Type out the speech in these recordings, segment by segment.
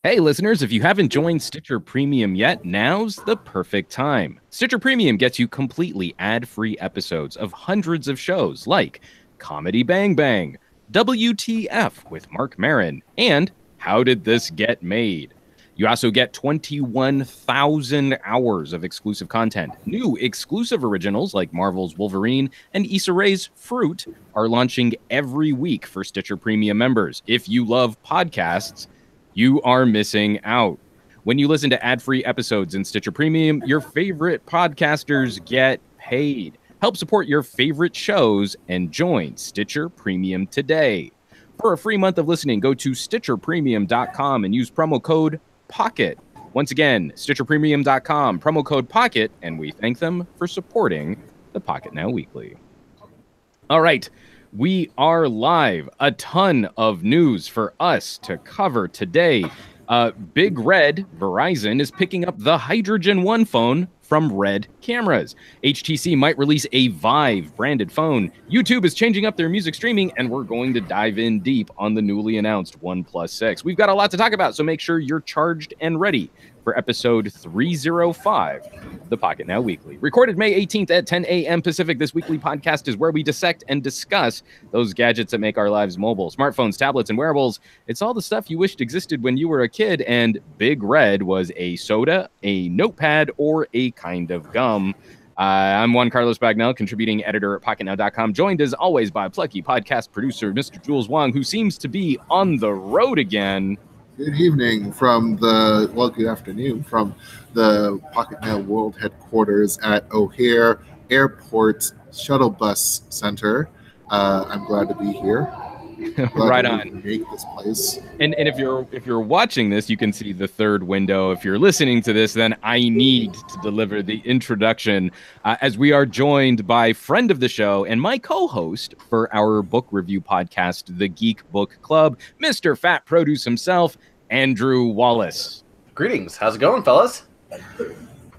Hey, listeners, if you haven't joined Stitcher Premium yet, now's the perfect time. Stitcher Premium gets you completely ad-free episodes of hundreds of shows like Comedy Bang Bang, WTF with Mark Maron, and How Did This Get Made? You also get 21,000 hours of exclusive content. New exclusive originals like Marvel's Wolverine and Issa Rae's Fruit are launching every week for Stitcher Premium members. If you love podcasts, you are missing out. When you listen to ad-free episodes in Stitcher Premium, your favorite podcasters get paid. Help support your favorite shows and join Stitcher Premium today. For a free month of listening, go to StitcherPremium.com and use promo code POCKET. Once again, StitcherPremium.com, promo code POCKET, and we thank them for supporting the Pocketnow Weekly. All right. We are live. A ton of news for us to cover today. Big Red, Verizon, is picking up the Hydrogen One phone from Red Cameras. HTC might release a Vive branded phone. YouTube is changing up their music streaming, and we're going to dive in deep on the newly announced OnePlus 6. We've got a lot to talk about, so make sure you're charged and ready for episode 305 of the Pocketnow Weekly. Recorded May 18th at 10 a.m. Pacific, this weekly podcast is where we dissect and discuss those gadgets that make our lives mobile. Smartphones, tablets, and wearables. It's all the stuff you wished existed when you were a kid, and Big Red was a soda, a notepad, or a kind of gum. I'm Juan Carlos Bagnell, contributing editor at Pocketnow.com, joined as always by plucky podcast producer Mr. Jules Wong, who seems to be on the road again. Good evening from good afternoon from the Pocketnow World Headquarters at O'Hare Airport Shuttle Bus Center. I'm glad to be here. Right on. Make this place. And if you're watching this, you can see the third window. If you're listening to this, then I need to deliver the introduction as we are joined by friend of the show and my co-host for our book review podcast, The Geek Book Club, Mr. Fat Produce himself, Andrew Wallace. Greetings. How's it going, fellas?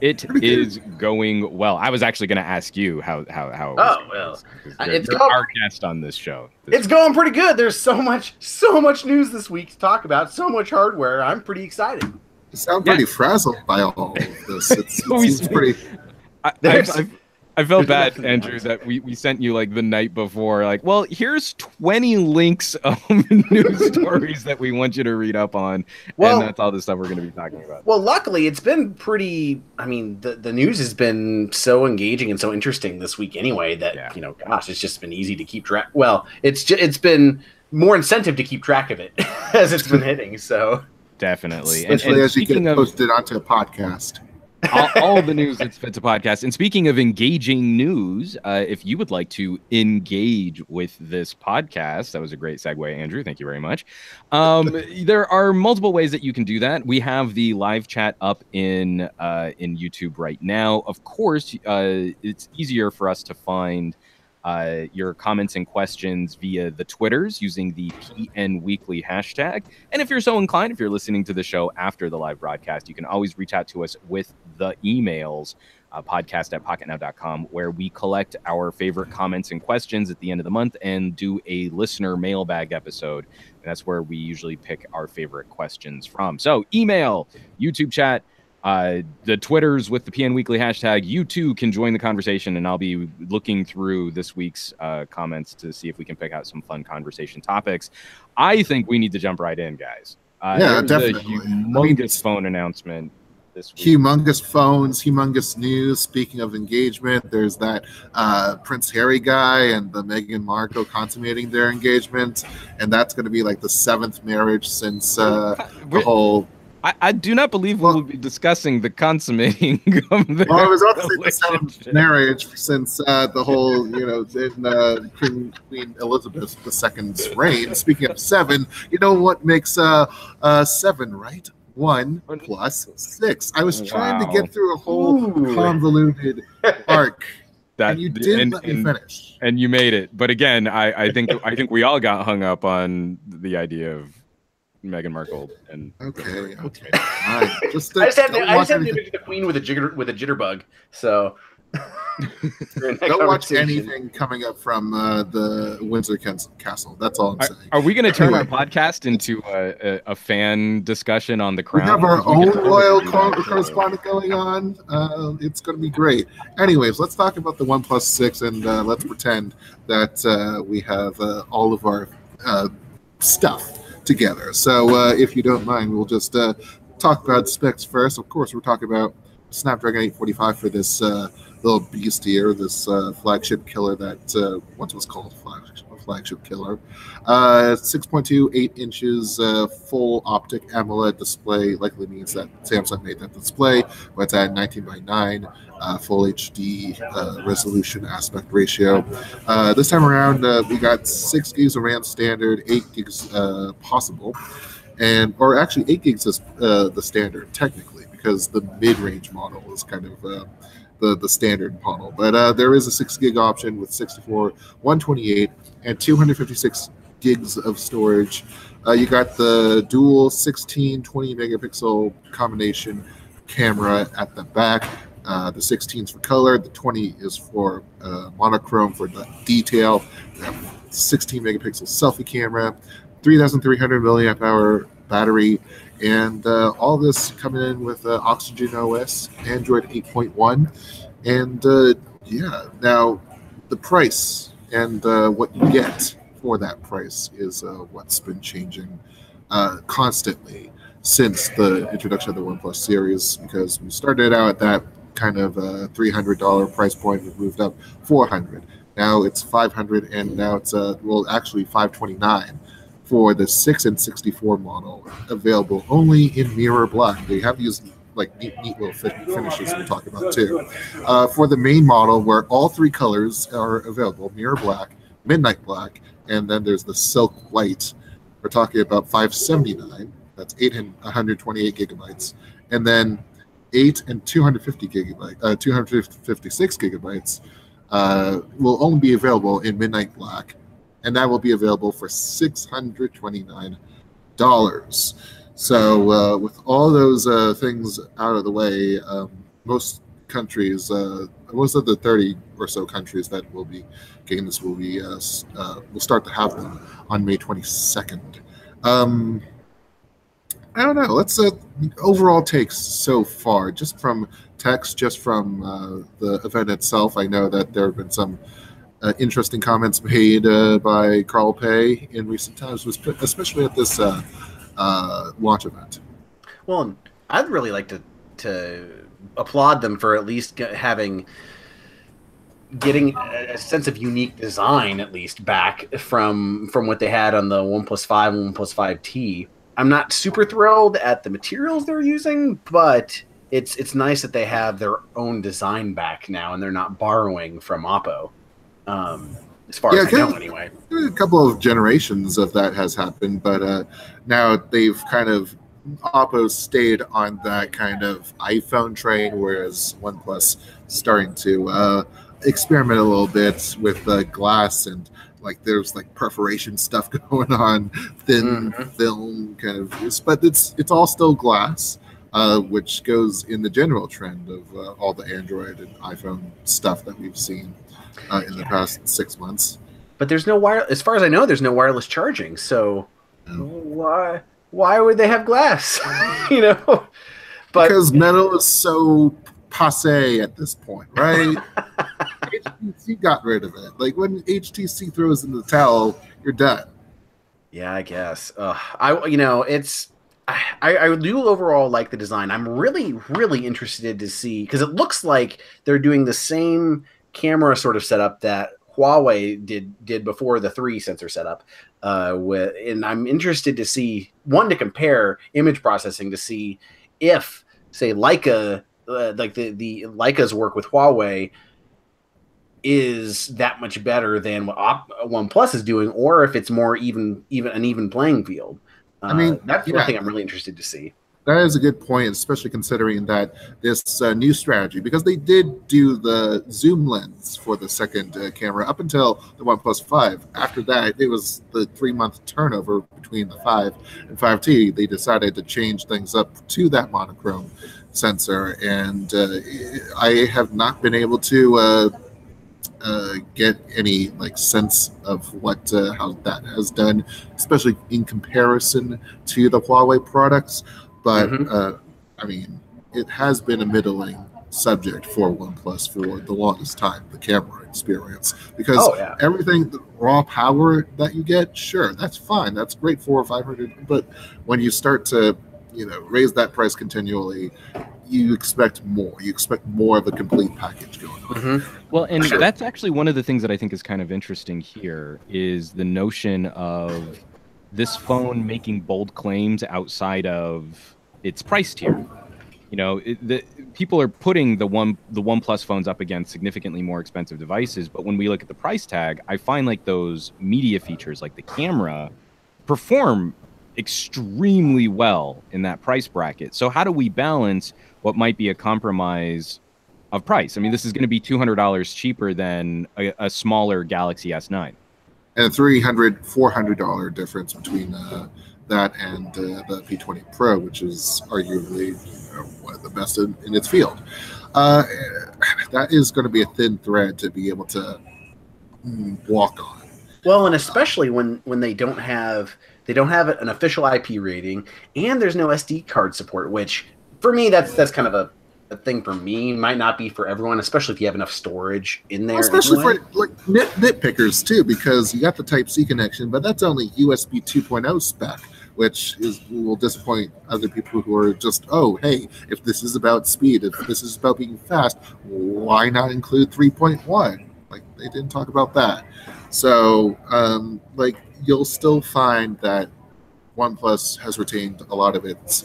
It is going well. I was actually going to ask you how. Oh well, you're our guest on this show. It's going pretty good. There's so much news this week to talk about. So much hardware. I'm pretty excited. You sound pretty frazzled by all of this. It seems pretty. I felt bad, Andrew, that we sent you like the night before, like, well, here's 20 links of news stories that we want you to read up on, and that's all the stuff we're going to be talking about. Well, luckily, it's been pretty, I mean, the news has been so engaging and so interesting this week anyway that, gosh, it's just been easy to keep track. Well, it's been more incentive to keep track of it as it's been hitting, so. Definitely. Especially as you get posted onto a podcast. all the news that's fit to podcast. And speaking of engaging news, if you would like to engage with this podcast, that was a great segue, Andrew. Thank you very much. There are multiple ways that you can do that. We have the live chat up in YouTube right now. Of course, it's easier for us to find your comments and questions via the Twitters using the PN Weekly hashtag. And if you're so inclined, if you're listening to the show after the live broadcast, you can always reach out to us with the emails, podcast@pocketnow.com, where we collect our favorite comments and questions at the end of the month and do a listener mailbag episode. And that's where we usually pick our favorite questions from. So email, YouTube chat, the Twitters with the PN Weekly hashtag. You too can join the conversation, and I'll be looking through this week's comments to see if we can pick out some fun conversation topics. I think we need to jump right in, guys. Yeah, definitely. A humongous phone announcement this week. Humongous phones, humongous news. Speaking of engagement, there's that Prince Harry guy and the Meghan Markle consummating their engagement, and that's going to be like the 7th marriage since the whole. I do not believe we will be discussing the consummating of their I was about to say the 7th marriage since the whole, in Queen Elizabeth II's reign. Speaking of 7, you know what makes 7, right? 1 plus 6. I was trying to get through a whole convoluted arc. And you didn't let me finish. And you made it. But again, I think we all got hung up on the idea of Meghan Markle and okay. I just had to imagine the Queen with a jitterbug. So Don't watch anything coming up from the Windsor Castle. That's all I'm saying. Are we going to turn our podcast into a fan discussion on the Crown? We have our own royal correspondent going on. It's going to be great. Anyways, let's talk about the OnePlus 6 and let's pretend that we have all of our stuff together. So if you don't mind, we'll just talk about specs first. Of course, we're talking about Snapdragon 845 for this little beast here, this flagship killer that once was called flagship killer. 6.2, 8 inches, full optic AMOLED display. Likely means that Samsung made that display, but it's at 19 by 9, full HD resolution aspect ratio. This time around, we got 6 gigs of RAM standard, 8 gigs possible, or actually 8 gigs is the standard technically, because the mid-range model is kind of the standard model. But there is a 6 gig option with 64, 128, and 256 gigs of storage. You got the dual 16, 20 megapixel combination camera at the back. The 16 is for color, the 20 is for monochrome for the detail. 16 megapixel selfie camera, 3,300 milliamp hour battery, and all this coming in with Oxygen OS, Android 8.1, and yeah. Now, the price and what you get for that price is what's been changing constantly since the introduction of the OnePlus series, because we started out at that kind of $300 price point. We've moved up $400. Now it's $500, and now it's actually $529 for the 6 and 64 model, available only in mirror black. They have used like neat little finishes we'll talk about too. For the main model, where all 3 colors are available, mirror black, midnight black, and then there's the silk white, we're talking about $579. That's 8 and 128 gigabytes, and then 8 and 250 gigabytes, 256 gigabytes will only be available in midnight black, and that will be available for $629. So with all those things out of the way, most countries, most of the 30 or so countries that will be getting this will start to have them on May 22nd. I don't know. Let's overall takes so far, just from text, just from the event itself. I know that there have been some interesting comments made by Carl Pei in recent times, especially at this launch event. Well, I'd really like to applaud them for at least getting a sense of unique design, at least back from what they had on the OnePlus 5 and OnePlus 5T. I'm not super thrilled at the materials they're using, but it's nice that they have their own design back now, and they're not borrowing from Oppo. As far as I know, anyway. A couple of generations of that has happened, but now they've kind of Oppo stayed on that kind of iPhone train, whereas OnePlus starting to experiment a little bit with glass, and like there's like perforation stuff going on, thin film kind of, but it's all still glass, which goes in the general trend of all the Android and iPhone stuff that we've seen in the past 6 months. But there's no as far as I know, there's no wireless charging. So why would they have glass? But because metal is so passe at this point, right? HTC got rid of it. Like when HTC throws in the towel, you're done. Yeah, I guess. I do overall like the design. I'm really, really interested to see, because it looks like they're doing the same camera sort of setup that Huawei did before the 3 sensor setup. And I'm interested to see, one, to compare image processing to see if, say, Leica, like the Leica's work with Huawei, is that much better than what OnePlus is doing, or if it's more an even playing field. I mean, that's one thing I'm really interested to see. That is a good point, especially considering that this new strategy, because they did do the zoom lens for the second camera up until the OnePlus 5. After that, it was the 3-month turnover between the 5 and 5T. They decided to change things up to that monochrome sensor, and I have not been able to get any like sense of what how that has done, especially in comparison to the Huawei products. But I mean, it has been a middling subject for OnePlus for the longest time, the camera experience, because everything, the raw power that you get, sure, that's fine, that's great, 400 or 500, but when you start to raise that price continually, you expect more. You expect more of a complete package going on. Well, and that's actually one of the things that I think is kind of interesting here is the notion of this phone making bold claims outside of its price tier. People are putting the OnePlus phones up against significantly more expensive devices, but when we look at the price tag, I find like those media features, like the camera, perform extremely well in that price bracket. So how do we balance what might be a compromise of price? I mean, this is going to be $200 cheaper than a smaller Galaxy S9. And a $300-$400 difference between that and the P20 Pro, which is arguably one of the best in its field. That is going to be a thin thread to be able to walk on. Well, and especially when they don't have an official IP rating, and there's no SD card support, which for me that's kind of a thing for me. Might not be for everyone, especially if you have enough storage in there. Especially for like nitpickers too, because you got the Type-C connection, but that's only USB 2.0 spec, which will disappoint other people who are just, oh, hey, if this is about speed, if this is about being fast, why not include 3.1? Like, they didn't talk about that. So, like, you'll still find that OnePlus has retained a lot of its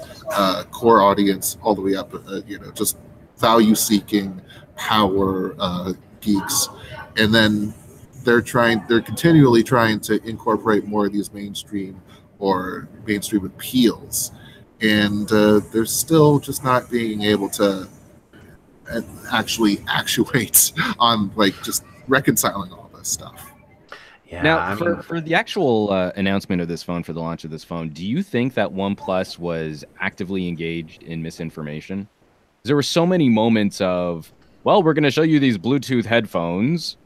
core audience all the way up, just value-seeking power geeks, and then they're continually trying to incorporate more of these mainstream appeals, and they're still just not being able to actually actuate on like just reconciling all this stuff. Yeah, now, for the actual announcement of this phone, for the launch of this phone, do you think that OnePlus was actively engaged in misinformation? There were so many moments of, well, we're going to show you these Bluetooth headphones,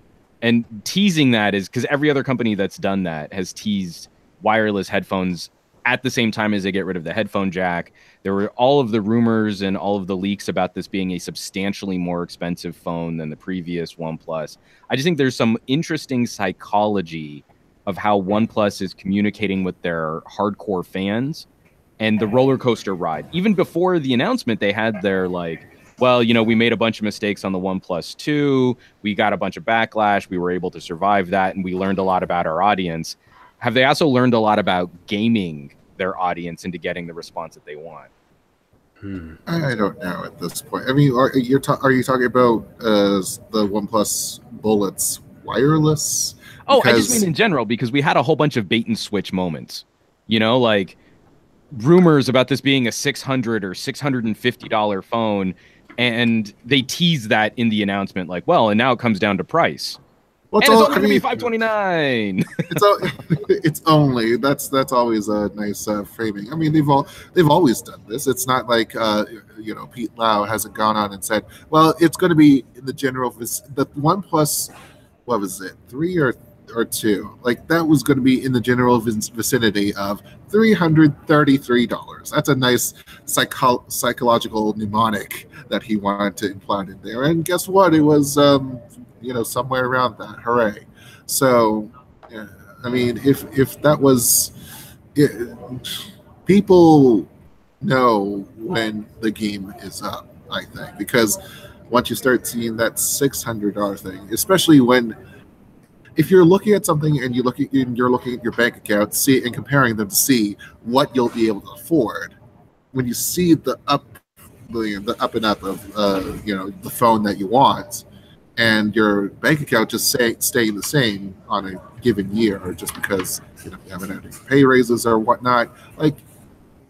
and teasing that is because every other company that's done that has teased wireless headphones at the same time as they get rid of the headphone jack. There were all of the rumors and all of the leaks about this being a substantially more expensive phone than the previous OnePlus. I just think there's some interesting psychology of how OnePlus is communicating with their hardcore fans and the roller coaster ride. Even before the announcement, they had their like, well, we made a bunch of mistakes on the OnePlus 2. We got a bunch of backlash. We were able to survive that, and we learned a lot about our audience. Have they also learned a lot about gaming their audience into getting the response that they want? I don't know at this point. I mean, are you talking about the OnePlus Bullets wireless? Oh, I just mean in general, because we had a whole bunch of bait and switch moments. Like rumors about this being a $600 or $650 phone, and they teased that in the announcement, like, well, and now it comes down to price. Well, it's only going to be $529. It's only that's always a nice framing. I mean, they've always done this. It's not like Pete Lau hasn't gone on and said, well, it's going to be in the general. The OnePlus, what was it, 3 or 2? Like that was going to be in the general vicinity of $333. That's a nice psychological mnemonic that he wanted to implant in there. And guess what? It was. Somewhere around that. Hooray. So, yeah, I mean, if that was it, people know when the game is up, I think, because once you start seeing that $600 thing, especially if you're looking at something and you're looking at your bank account, and comparing them to see what you'll be able to afford, when you see the up and up of the phone that you want, and your bank account just staying the same on a given year, or just because you haven't had any pay raises or whatnot, like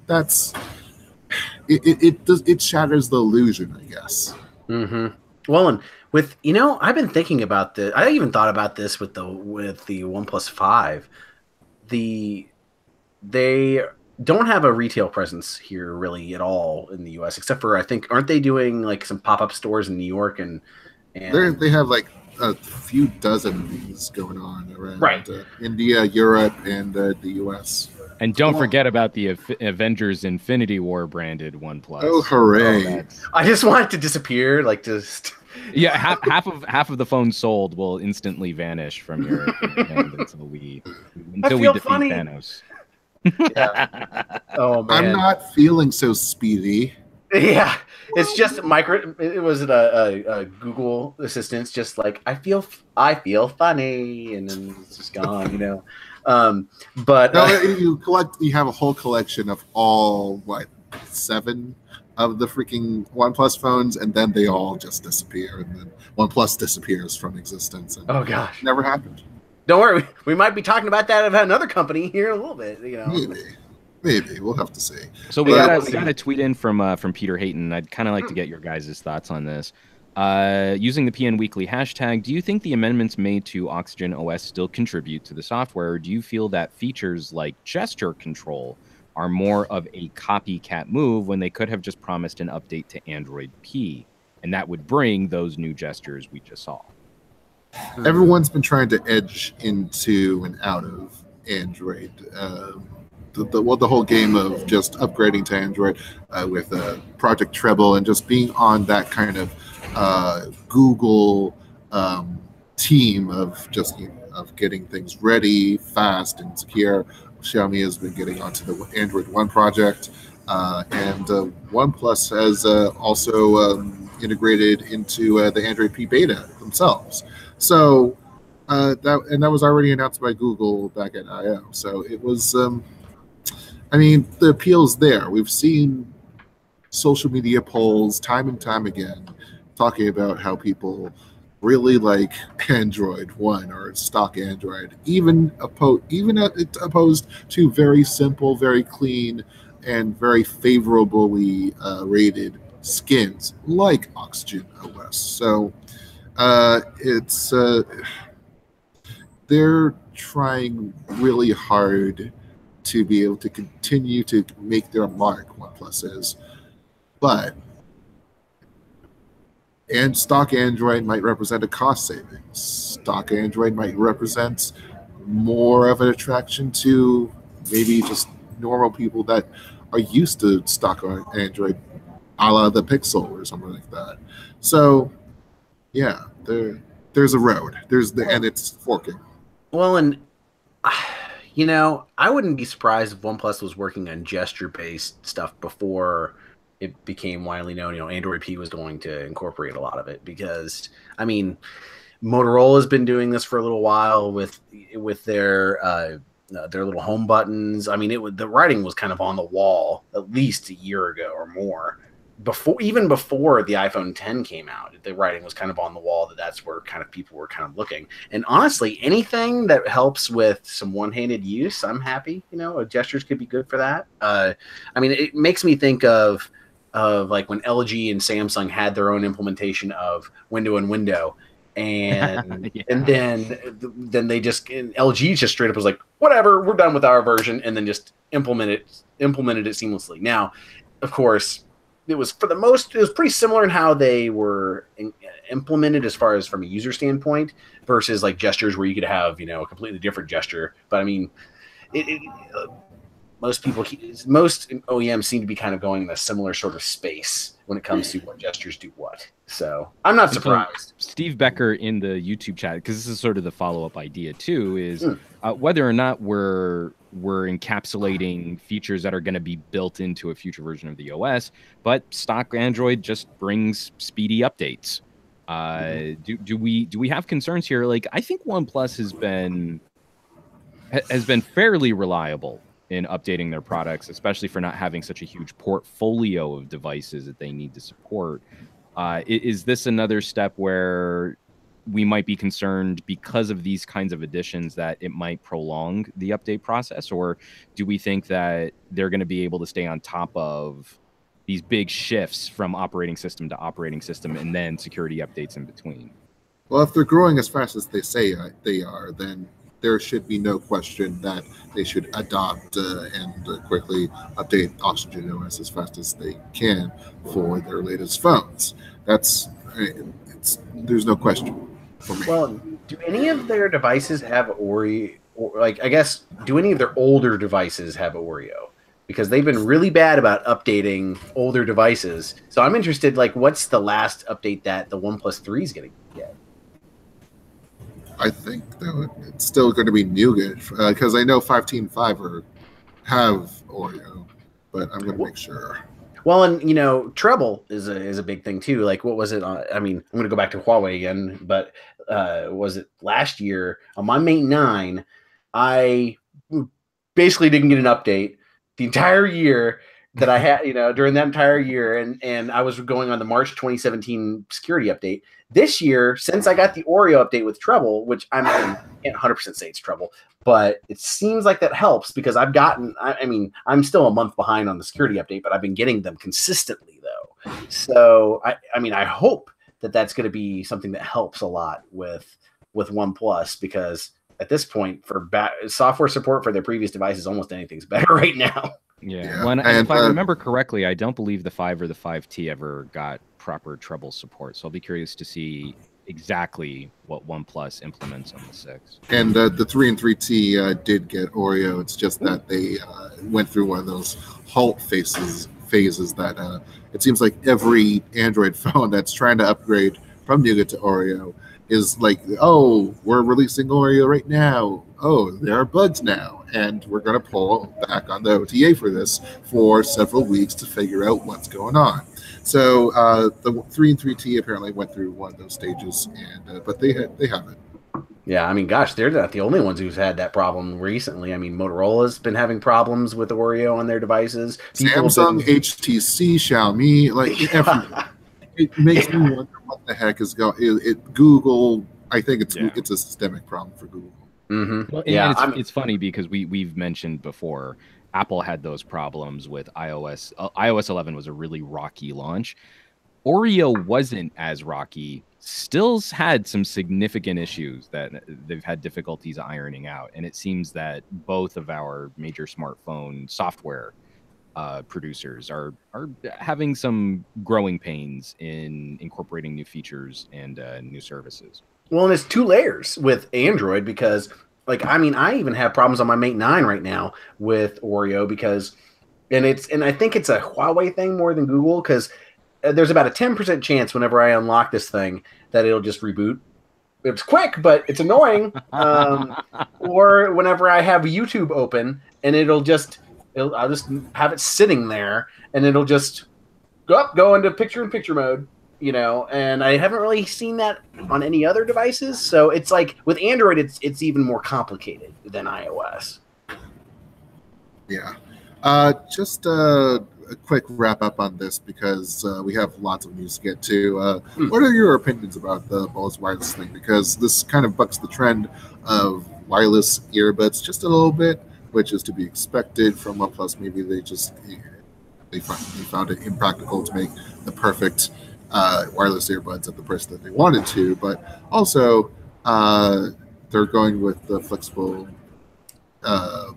that's it shatters the illusion, I guess. Mm-hmm. Well, and with I've been thinking about this. I even thought about this with the OnePlus 5. don't have a retail presence here really at all in the U.S. except for I think aren't they doing like some pop-up stores in New York and they have like a few dozen of these going on around India, Europe, and the U.S. And don't forget about the Avengers Infinity War branded OnePlus. Oh, hooray! I just want it to disappear, like just. Yeah, half of the phones sold will instantly vanish from your hand until we defeat Thanos. Yeah. Oh man, I'm not feeling so speedy. Yeah, it's just It was a Google Assistant, just like I feel funny, and then it's just gone, you know. But no, you have a whole collection of all 7 of the freaking OnePlus phones, and then they all just disappear, and then OnePlus disappears from existence. And oh gosh, never happened. Don't worry, we might be talking about that about another company here in a little bit, you know. Maybe we'll have to see. So we got a tweet in from Peter Hayton. I'd kind of like to get your guys' thoughts on this. Using the PN Weekly hashtag, do you think the amendments made to Oxygen OS still contribute to the software, or do you feel that features like gesture control are more of a copycat move when they could have just promised an update to Android P, and that would bring those new gestures we just saw? Everyone's been trying to edge into and out of Android. The whole game of just upgrading to Android with Project Treble and just being on that kind of Google team of just of getting things ready, fast, and secure. Xiaomi has been getting onto the Android One project, and OnePlus has also integrated into the Android P beta themselves. So that was already announced by Google back at I/O. So it was. I mean, the appeal's there. We've seen social media polls time and time again talking about how people really like Android One or stock Android, even opposed to very simple, very clean, and very favorably rated skins like Oxygen OS. So they're trying really hard to be able to continue to make their mark, OnePlus is. But stock Android might represent a cost savings. Stock Android might represent more of an attraction to maybe just normal people that are used to stock Android, a la the Pixel or something like that. So, yeah, there's a road. And it's forking. Well, and you know, I wouldn't be surprised if OnePlus was working on gesture-based stuff before it became widely known. You know, Android P was going to incorporate a lot of it because, I mean, Motorola's been doing this for a little while with their little home buttons. I mean, the writing was kind of on the wall at least a year ago or more. Even before the iPhone 10 came out, the writing was kind of on the wall that's where kind of people were kind of looking. And honestly, anything that helps with some one-handed use, I'm happy. You know, gestures could be good for that. I mean, it makes me think of like when LG and Samsung had their own implementation of window and window, and yeah. And then they LG just straight up was like, whatever, we're done with our version, and then just implemented it seamlessly. Now, of course, it was pretty similar in how they were implemented as far as from a user standpoint versus like gestures where you could have, you know, a completely different gesture. But I mean, most OEMs seem to be kind of going in a similar sort of space when it comes to what gestures do what. So I'm not surprised. So Steve Becker in the YouTube chat, because this is sort of the follow-up idea too, is whether or not we're encapsulating features that are going to be built into a future version of the OS, but stock Android just brings speedy updates. Do we have concerns here? Like, I think OnePlus has been fairly reliable in updating their products, especially for not having such a huge portfolio of devices that they need to support. Is this another step where we might be concerned because of these kinds of additions that it might prolong the update process? Or do we think that they're going to be able to stay on top of these big shifts from operating system to operating system and then security updates in between? Well, if they're growing as fast as they say they are, then there should be no question that they should adopt and quickly update Oxygen OS as fast as they can for their latest phones. There's no question for me. Well, do any of their devices have Oreo? Or, like, I guess, do any of their older devices have Oreo? Because they've been really bad about updating older devices. So I'm interested, like, what's the last update that the OnePlus 3 is going to get? I think it's still going to be Nougat because I know 15.5 have Oreo, but I'm going to make sure. Well, and you know, treble is a big thing too. Like, what was it? I mean, I'm going to go back to Huawei again, but was it last year on my Mate 9? I basically didn't get an update the entire year that I had, you know, during that entire year, and I was going on the March 2017 security update. This year, since I got the Oreo update with treble, which I can't 100% say it's treble, but it seems like that helps because I've gotten, I mean, I'm still a month behind on the security update, but I've been getting them consistently though. So I mean, I hope that that's going to be something that helps a lot with OnePlus, because at this point, for software support for their previous devices, almost anything's better right now. Yeah. Well, and if I remember correctly, I don't believe the 5 or the 5T ever got proper treble support. So I'll be curious to see exactly what OnePlus implements on the 6. And the 3 and 3T did get Oreo. It's just that they went through one of those halt phases that it seems like every Android phone that's trying to upgrade from Nougat to Oreo is like, oh, we're releasing Oreo right now. Oh, there are bugs now. And we're going to pull back on the OTA for this for several weeks to figure out what's going on. So the 3 and 3T apparently went through one of those stages, and but they have it. Yeah, I mean, gosh, they're not the only ones who's had that problem recently. I mean, Motorola's been having problems with Oreo on their devices. Samsung, HTC, Xiaomi, like everyone. It makes me wonder what the heck is going. Google, I think it's a systemic problem for Google. Mm-hmm. Well, yeah, it's funny because we've mentioned before, Apple had those problems with iOS. iOS 11 was a really rocky launch. Oreo wasn't as rocky. Still had some significant issues that they've had difficulties ironing out, and it seems that both of our major smartphone software producers are having some growing pains in incorporating new features and new services. Well, and it's 2 layers with Android because, like, I mean, I even have problems on my Mate 9 right now with Oreo because, and I think it's a Huawei thing more than Google, because there's about a 10% chance whenever I unlock this thing that it'll just reboot. It's quick, but it's annoying. Or whenever I have YouTube open and I'll just have it sitting there and it'll just go into picture-in-picture mode, you know, and I haven't really seen that on any other devices. So it's like with Android, it's even more complicated than iOS. Yeah. Just a quick wrap up on this because we have lots of news to get to. What are your opinions about the Mohs wireless thing? Because this kind of bucks the trend of wireless earbuds just a little bit, which is to be expected from OnePlus. Maybe they found it impractical to make the perfect wireless earbuds at the price that they wanted to, but also they're going with the flexible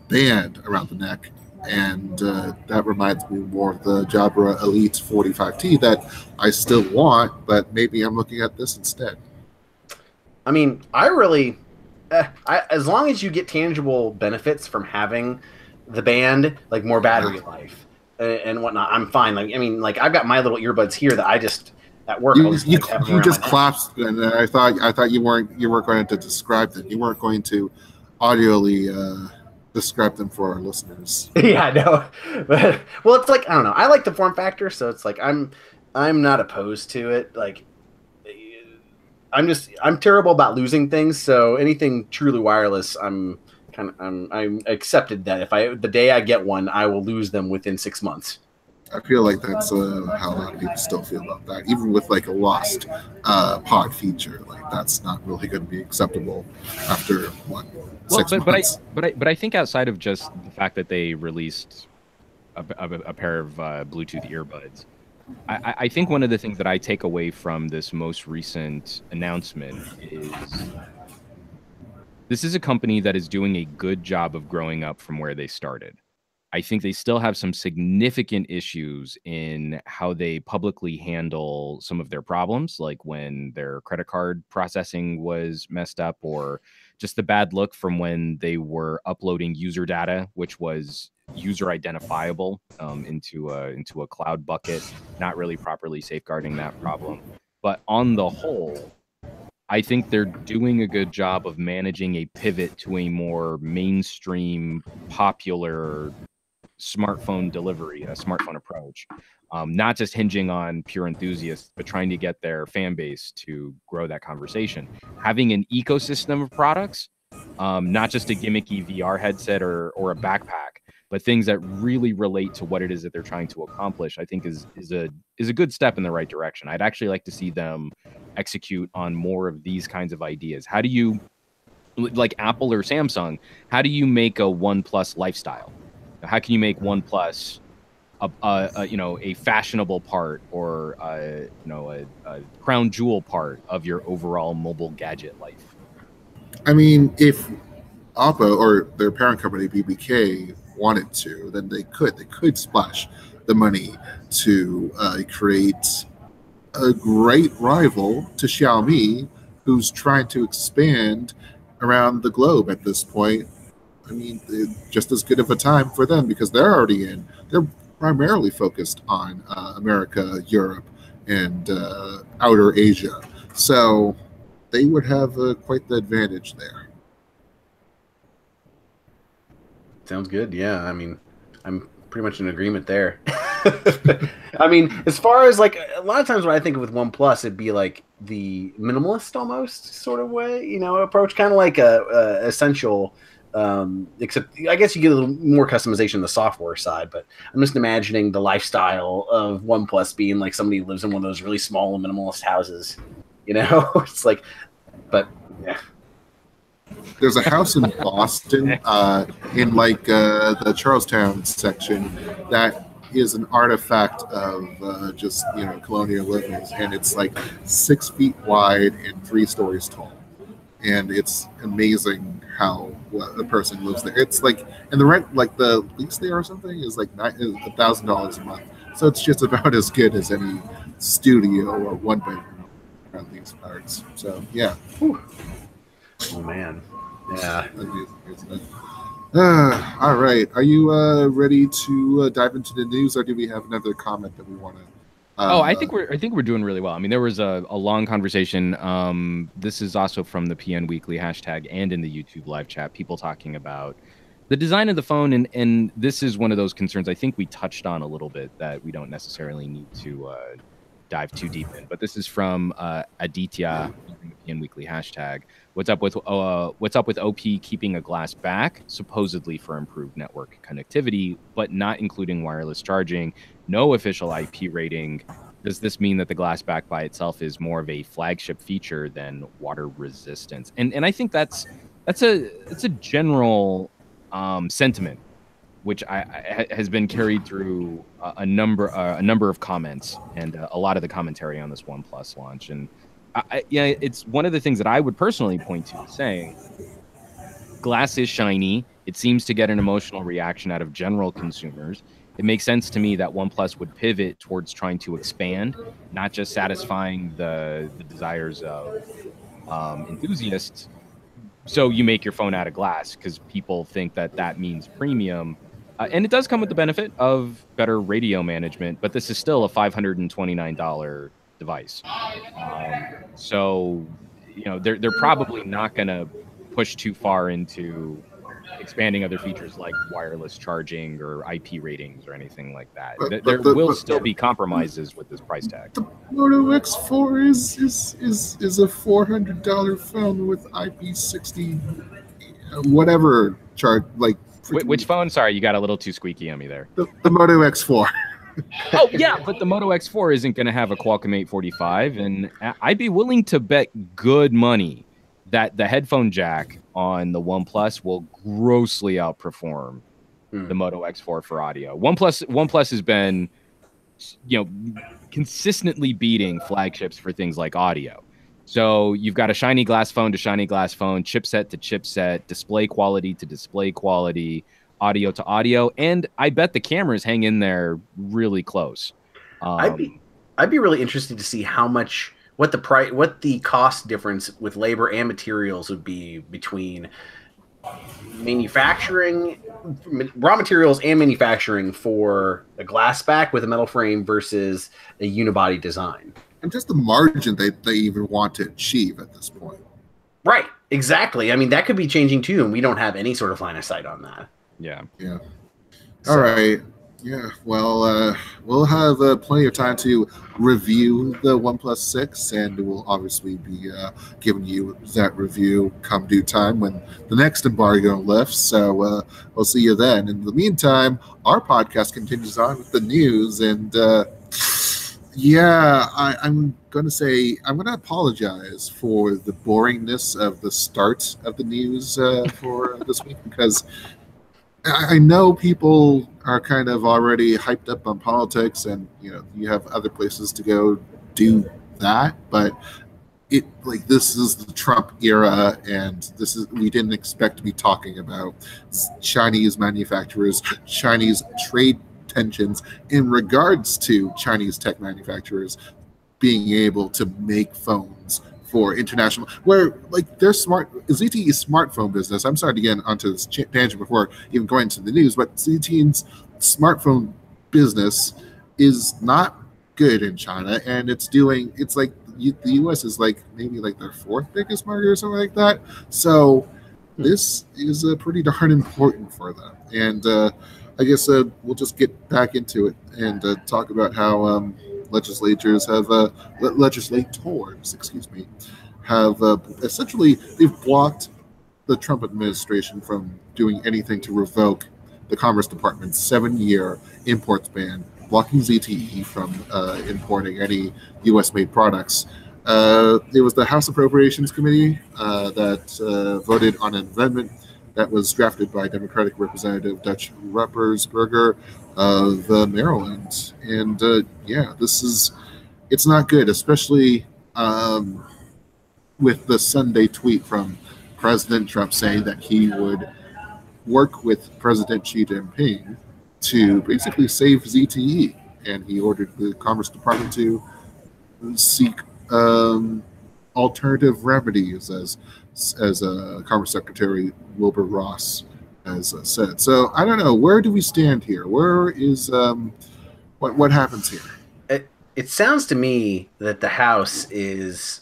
band around the neck, and that reminds me more of the Jabra Elite 45T that I still want, but maybe I'm looking at this instead. I mean, I really, as long as you get tangible benefits from having the band, like more battery life and whatnot, I'm fine. Like, I mean, like I've got my little earbuds here that I just at work. You just collapsed, and I thought you weren't going to describe them. You weren't going to audioly describe them for our listeners. Yeah, no. But, well, it's like, I don't know. I like the form factor, so it's like I'm not opposed to it. Like, I'm terrible about losing things, so anything truly wireless, I'm accepted that if the day I get one, I will lose them within 6 months. I feel like that's how a lot of people still feel about that. Even with like a lost pod feature, like that's not really going to be acceptable after 6 months. But I think outside of just the fact that they released a pair of Bluetooth earbuds, I think one of the things that I take away from this most recent announcement is this is a company that is doing a good job of growing up from where they started. I think they still have some significant issues in how they publicly handle some of their problems, like when their credit card processing was messed up, or just the bad look from when they were uploading user data, which was user identifiable into a cloud bucket, not really properly safeguarding that problem. But on the whole, I think they're doing a good job of managing a pivot to a more mainstream, popular smartphone delivery, a smartphone approach, not just hinging on pure enthusiasts, but trying to get their fan base to grow that conversation. Having an ecosystem of products, not just a gimmicky VR headset or a backpack, but things that really relate to what it is that they're trying to accomplish, I think is a good step in the right direction. I'd actually like to see them execute on more of these kinds of ideas. How do you, like Apple or Samsung, how do you make a OnePlus lifestyle? How can you make OnePlus a fashionable part, or a crown jewel part of your overall mobile gadget life? I mean, if Oppo or their parent company BBK wanted to, then they could splash the money to create a great rival to Xiaomi, who's trying to expand around the globe at this point. I mean, just as good of a time for them because they're already in. They're primarily focused on America, Europe, and outer Asia. So they would have quite the advantage there. Sounds good. Yeah, I mean, I'm pretty much in agreement there. I mean, as far as like a lot of times when I think of with OnePlus, it'd be like the minimalist almost sort of way, approach, kind of like a essential. Except I guess you get a little more customization on the software side, but I'm just imagining the lifestyle of OnePlus being like somebody who lives in one of those really small and minimalist houses. It's like, but yeah. There's a house in Boston, in like the Charlestown section, that is an artifact of just colonialism, and it's like 6 feet wide and 3 stories tall, and it's amazing how a person lives there. It's like, and the rent, like the lease there or something, is like $1,000 a month, so it's just about as good as any studio or one bedroom around these parts. So yeah. Whew. Oh man. Yeah. All right. Are you ready to dive into the news, or do we have another comment that we want to? I think we're doing really well. I mean, there was a long conversation. This is also from the PN Weekly hashtag and in the YouTube live chat. People talking about the design of the phone, and this is one of those concerns I think we touched on a little bit that we don't necessarily need to dive too deep in. But this is from Aditya using the PN Weekly hashtag. What's up with OP keeping a glass back, supposedly for improved network connectivity, but not including wireless charging? No official IP rating. Does this mean that the glass back by itself is more of a flagship feature than water resistance? And I think that's a general sentiment, which has been carried through a number of comments and a lot of the commentary on this OnePlus launch. And it's one of the things that I would personally point to, saying glass is shiny. It seems to get an emotional reaction out of general consumers. It makes sense to me that OnePlus would pivot towards trying to expand, not just satisfying the desires of enthusiasts. So you make your phone out of glass because people think that means premium. And it does come with the benefit of better radio management, but this is still a $529 device. So, they're probably not going to push too far into expanding other features like wireless charging or IP ratings or anything like that. There will still be compromises with this price tag. The Moto X4 is a $400 phone with IP60 whatever charge, like. Which phone? Sorry, you got a little too squeaky on me there. The Moto X4. Oh yeah, but the Moto X4 isn't going to have a Qualcomm 845, and I'd be willing to bet good money that the headphone jack on the OnePlus will grossly outperform the Moto X4 for audio. OnePlus has been, consistently beating flagships for things like audio. So you've got a shiny glass phone to shiny glass phone, chipset to chipset, display quality to display quality, audio to audio, and I bet the cameras hang in there really close. I'd be really interested to see what the cost difference with labor and materials would be between manufacturing raw materials and manufacturing for a glass back with a metal frame versus a unibody design. And just the margin they even want to achieve at this point. Right, exactly. I mean, that could be changing too, and we don't have any sort of line of sight on that. Yeah. All right. Yeah, well, we'll have plenty of time to review the OnePlus 6, and we'll obviously be giving you that review come due time when the next embargo lifts. So we'll see you then. In the meantime, our podcast continues on with the news, and I'm going to apologize for the boringness of the start of the news for this week, because I know people are kind of already hyped up on politics, and you have other places to go do that, but this is the Trump era, and we didn't expect to be talking about Chinese manufacturers, Chinese trade tensions in regards to Chinese tech manufacturers being able to make phones for international, where their ZTE's smartphone business. I'm sorry to get onto this tangent before even going to the news, but ZTE's smartphone business is not good in China, and it's like the U.S. is maybe their fourth biggest market or something like that. So this is pretty darn important for them, and I guess we'll just get back into it and talk about how legislators, have essentially they've blocked the Trump administration from doing anything to revoke the Commerce Department's 7-year imports ban, blocking ZTE from importing any U.S.-made products. It was the House Appropriations Committee that voted on an amendment that was drafted by Democratic Representative Dutch Ruppersberger of Maryland. And it's not good, especially with the Sunday tweet from President Trump saying that he would work with President Xi Jinping to basically save ZTE. And he ordered the Commerce Department to seek alternative remedies, as Commerce Secretary Wilbur Ross has said. So I don't know, where do we stand here? Where is what happens here? It sounds to me that the House is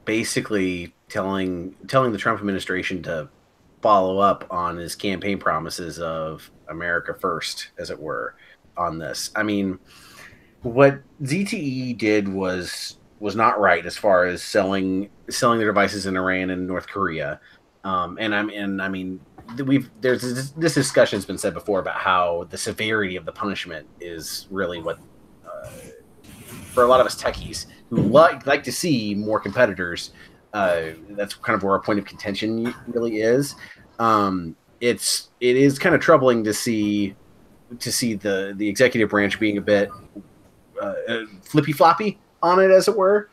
basically telling the Trump administration to follow up on his campaign promises of America first, as it were, on this. I mean, what ZTE did was not right as far as selling their devices in Iran and North Korea. There's this discussion has been said before about how the severity of the punishment is really what, for a lot of us techies who like to see more competitors, that's kind of where our point of contention really is. It is kind of troubling to see the executive branch being a bit flippy floppy on it, as it were,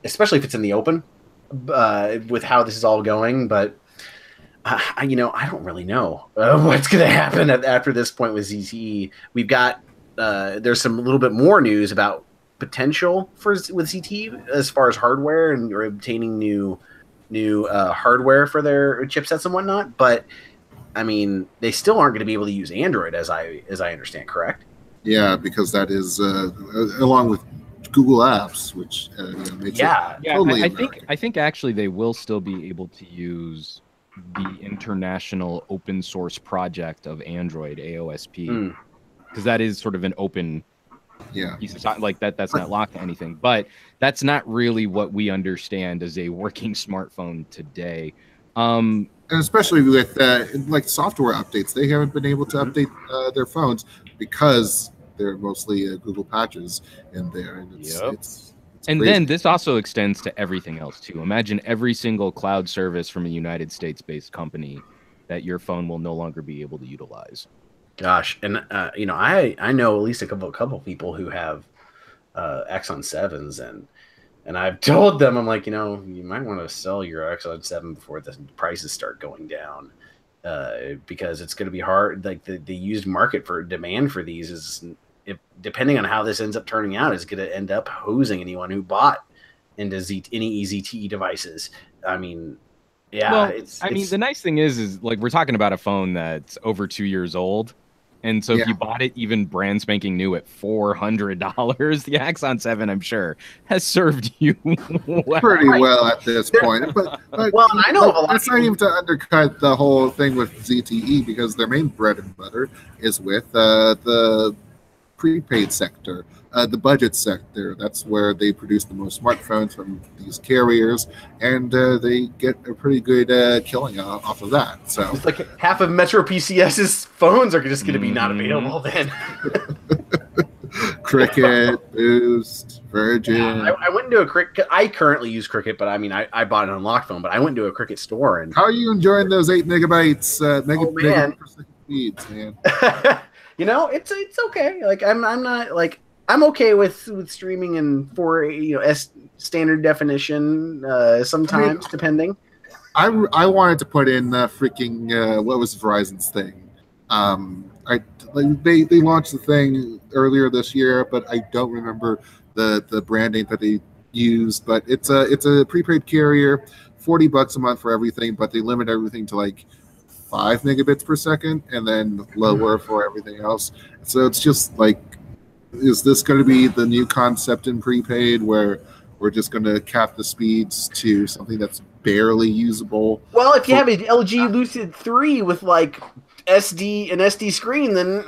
especially if it's in the open, with how this is all going. But I don't really know what's going to happen after this point with ZTE. We've got there's some little bit more news about potential with ZTE as far as hardware and obtaining new hardware for their chipsets and whatnot. But I mean, they still aren't going to be able to use Android, as I understand, correct? Yeah, because that is along with Google Apps, which makes it totally I think actually they will still be able to use the international open source project of Android, AOSP, because that is sort of an open piece of software, that's not locked to anything. But that's not really what we understand as a working smartphone today. And especially with software updates, they haven't been able to update their phones because they're mostly Google patches in there. And it's crazy. Then this also extends to everything else too. Imagine every single cloud service from a United States-based company that your phone will no longer be able to utilize. Gosh, and I know at least a couple people who have Exxon 7s, and And I've told them, I'm like, you might want to sell your Exxon 7 before the prices start going down, because it's going to be hard. Like the used market for demand for these is, depending on how this ends up turning out, is going to end up hosing anyone who bought into any ZTE devices. I mean, yeah. Well, the nice thing is like we're talking about a phone that's over 2 years old. And so if you bought it even brand spanking new at $400, the Axon 7, I'm sure, has served you pretty well at this point. But well, I know of a lot. That's not even to undercut the whole thing with ZTE, because their main bread and butter is with the prepaid sector, the budget sector. That's where they produce the most smartphones from these carriers, and they get a pretty good killing off of that. So it's like half of Metro PCS's phones are just going to be not available then. Cricket, Boost, Virgin. Yeah, I went into a Cricket. I currently use Cricket, but I bought an unlocked phone. But I went to a Cricket store. And how are you enjoying those 8 megabytes megabit per second speeds, man? It's okay. Like I'm not like I'm okay with streaming in standard definition sometimes, depending. I wanted to put in freaking what was Verizon's thing. They launched the thing earlier this year, but I don't remember the branding that they used. But it's a prepaid carrier, $40 a month for everything, but they limit everything to like 5 megabits per second, and then lower for everything else. So it's just like, is this going to be the new concept in prepaid where we're just going to cap the speeds to something that's barely usable? Well, if you have an LG Lucid 3 with like an SD screen, then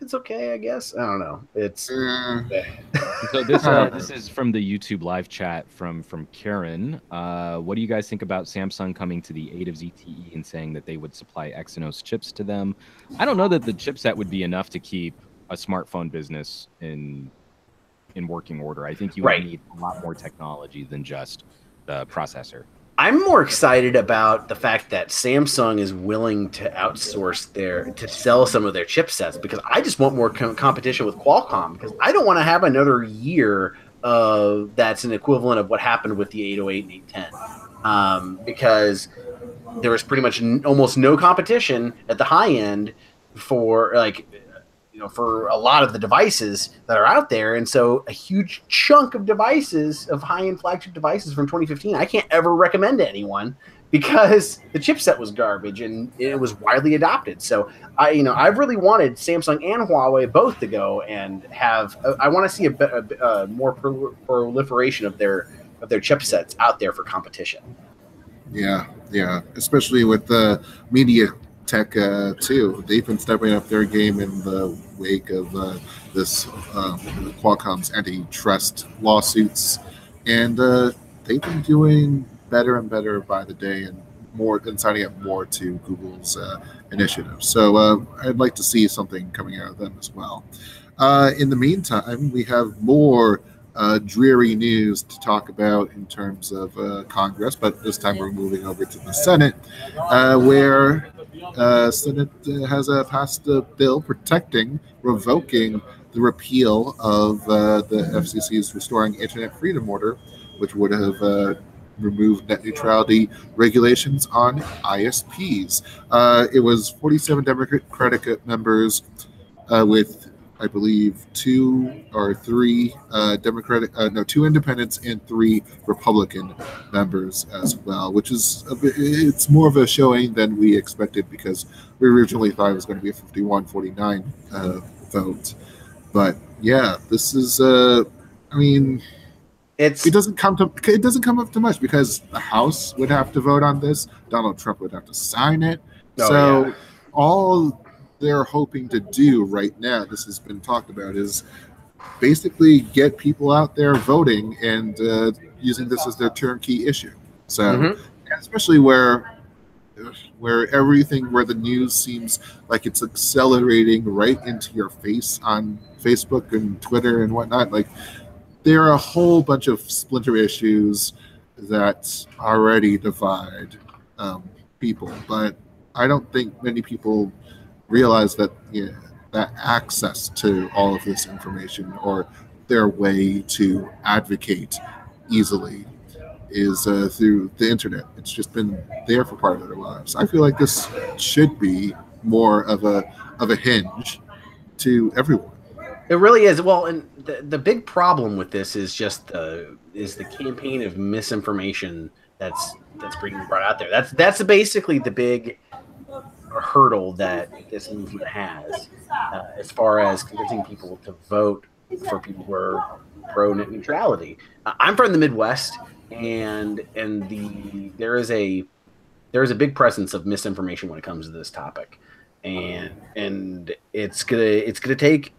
it's okay, I guess. I don't know. It's so this is from the YouTube live chat from Karen. What do you guys think about Samsung coming to the aid of ZTE and saying that they would supply Exynos chips to them? I don't know that the chipset would be enough to keep a smartphone business in working order. I think you would need a lot more technology than just the processor. I'm more excited about the fact that Samsung is willing to outsource to sell some of their chipsets, because I just want more competition with Qualcomm, because I don't want to have another year that's an equivalent of what happened with the 808 and 810, because there was pretty much almost no competition at the high end for for a lot of the devices that are out there. And so a huge chunk of devices, of high-end flagship devices from 2015, I can't ever recommend to anyone because the chipset was garbage and it was widely adopted. So I've really wanted Samsung and Huawei both to go and have, I want to see a more proliferation of their chipsets out there for competition. Yeah. Especially with the media tech too. They've been stepping up their game in the wake of this Qualcomm's antitrust lawsuits, and they've been doing better and better by the day, and signing up more to Google's initiative. So I'd like to see something coming out of them as well. In the meantime, we have more dreary news to talk about in terms of Congress, but this time we're moving over to the Senate, where Senate has passed a bill revoking the repeal of the FCC's Restoring Internet Freedom Order, which would have removed net neutrality regulations on ISPs. It was 47 Democratic members with, I believe, 2 or 3 2 independents and 3 Republican members as well, which is it's more of a showing than we expected, because we originally thought it was going to be a 51-49 vote. But yeah, this is it doesn't come up to much, because the House would have to vote on this. Donald Trump would have to sign it. All they're hoping to do right now, this has been talked about, is basically get people out there voting and using this as their turnkey issue. So, especially where the news seems like it's accelerating right into your face on Facebook and Twitter and whatnot. Like, there are a whole bunch of splinter issues that already divide people, but I don't think many people realize that that access to all of this information, or their way to advocate, easily is through the internet. It's just been there for part of their lives. I feel like this should be more of a hinge to everyone. It really is. Well, and the big problem with this is just the campaign of misinformation that's being brought out there. That's basically the big hurdle that this movement has, as far as convincing people to vote for people who are pro net neutrality. I'm from the Midwest, and there is a big presence of misinformation when it comes to this topic, and it's gonna take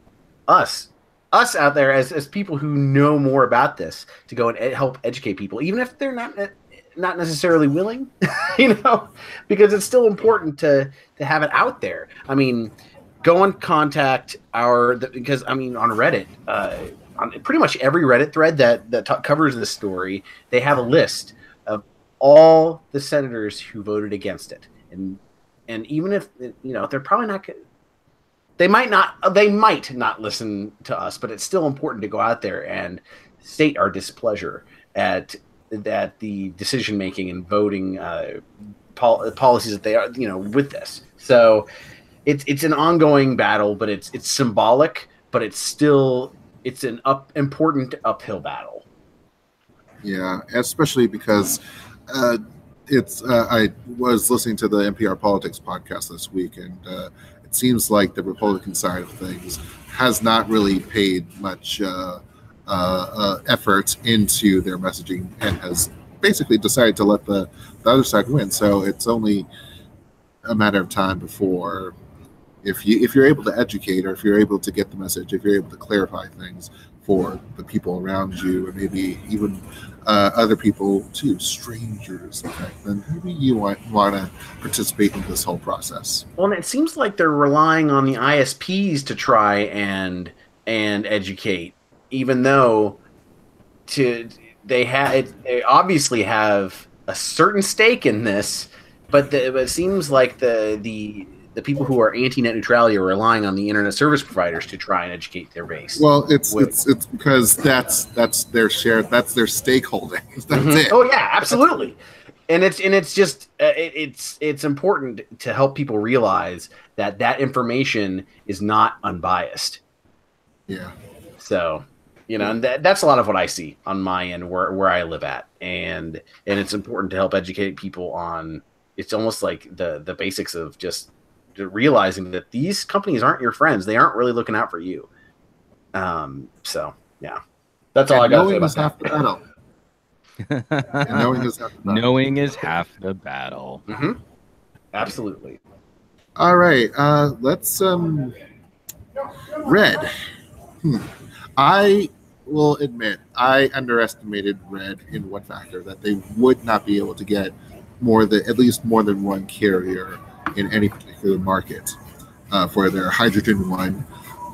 us out there as people who know more about this to go and help educate people, even if they're not necessarily willing, because it's still important to have it out there. I mean, go and contact because on Reddit, on pretty much every Reddit thread that covers this story, they have a list of all the senators who voted against it, and even if they're probably not. They might not listen to us, but it's still important to go out there and state our displeasure at the decision making and voting policies that they are, with this. So it's an ongoing battle, but it's symbolic, but it's an important uphill battle. Yeah, especially because I was listening to the NPR Politics podcast this week, and it seems like the Republican side of things has not really paid much effort into their messaging and has basically decided to let the other side win. So it's only a matter of time before, if you're able to educate, or if you're able to get the message, if you're able to clarify things for the people around you, and maybe even other people too, strangers, then maybe you want to participate in this whole process. Well, and it seems like they're relying on the ISPs to try and educate, even though they obviously have a certain stake in this, but it seems like the people who are anti-net neutrality are relying on the internet service providers to try and educate their base. Well, it's because that's their share, that's their stakeholding. That's it. Oh yeah, absolutely. And it's just it's important to help people realize that information is not unbiased. Yeah. So, and that's a lot of what I see on my end where I live at, and it's important to help educate people on. It's almost like the basics of just realizing that these companies aren't your friends. They aren't really looking out for you. So yeah, that's all I got to say about half the battle. Knowing is half the battle. Mm-hmm. Absolutely. All right. Let's Red. I will admit I underestimated Red in one factor, that they would not be able to get at least more than one carrier in any particular market for their Hydrogen One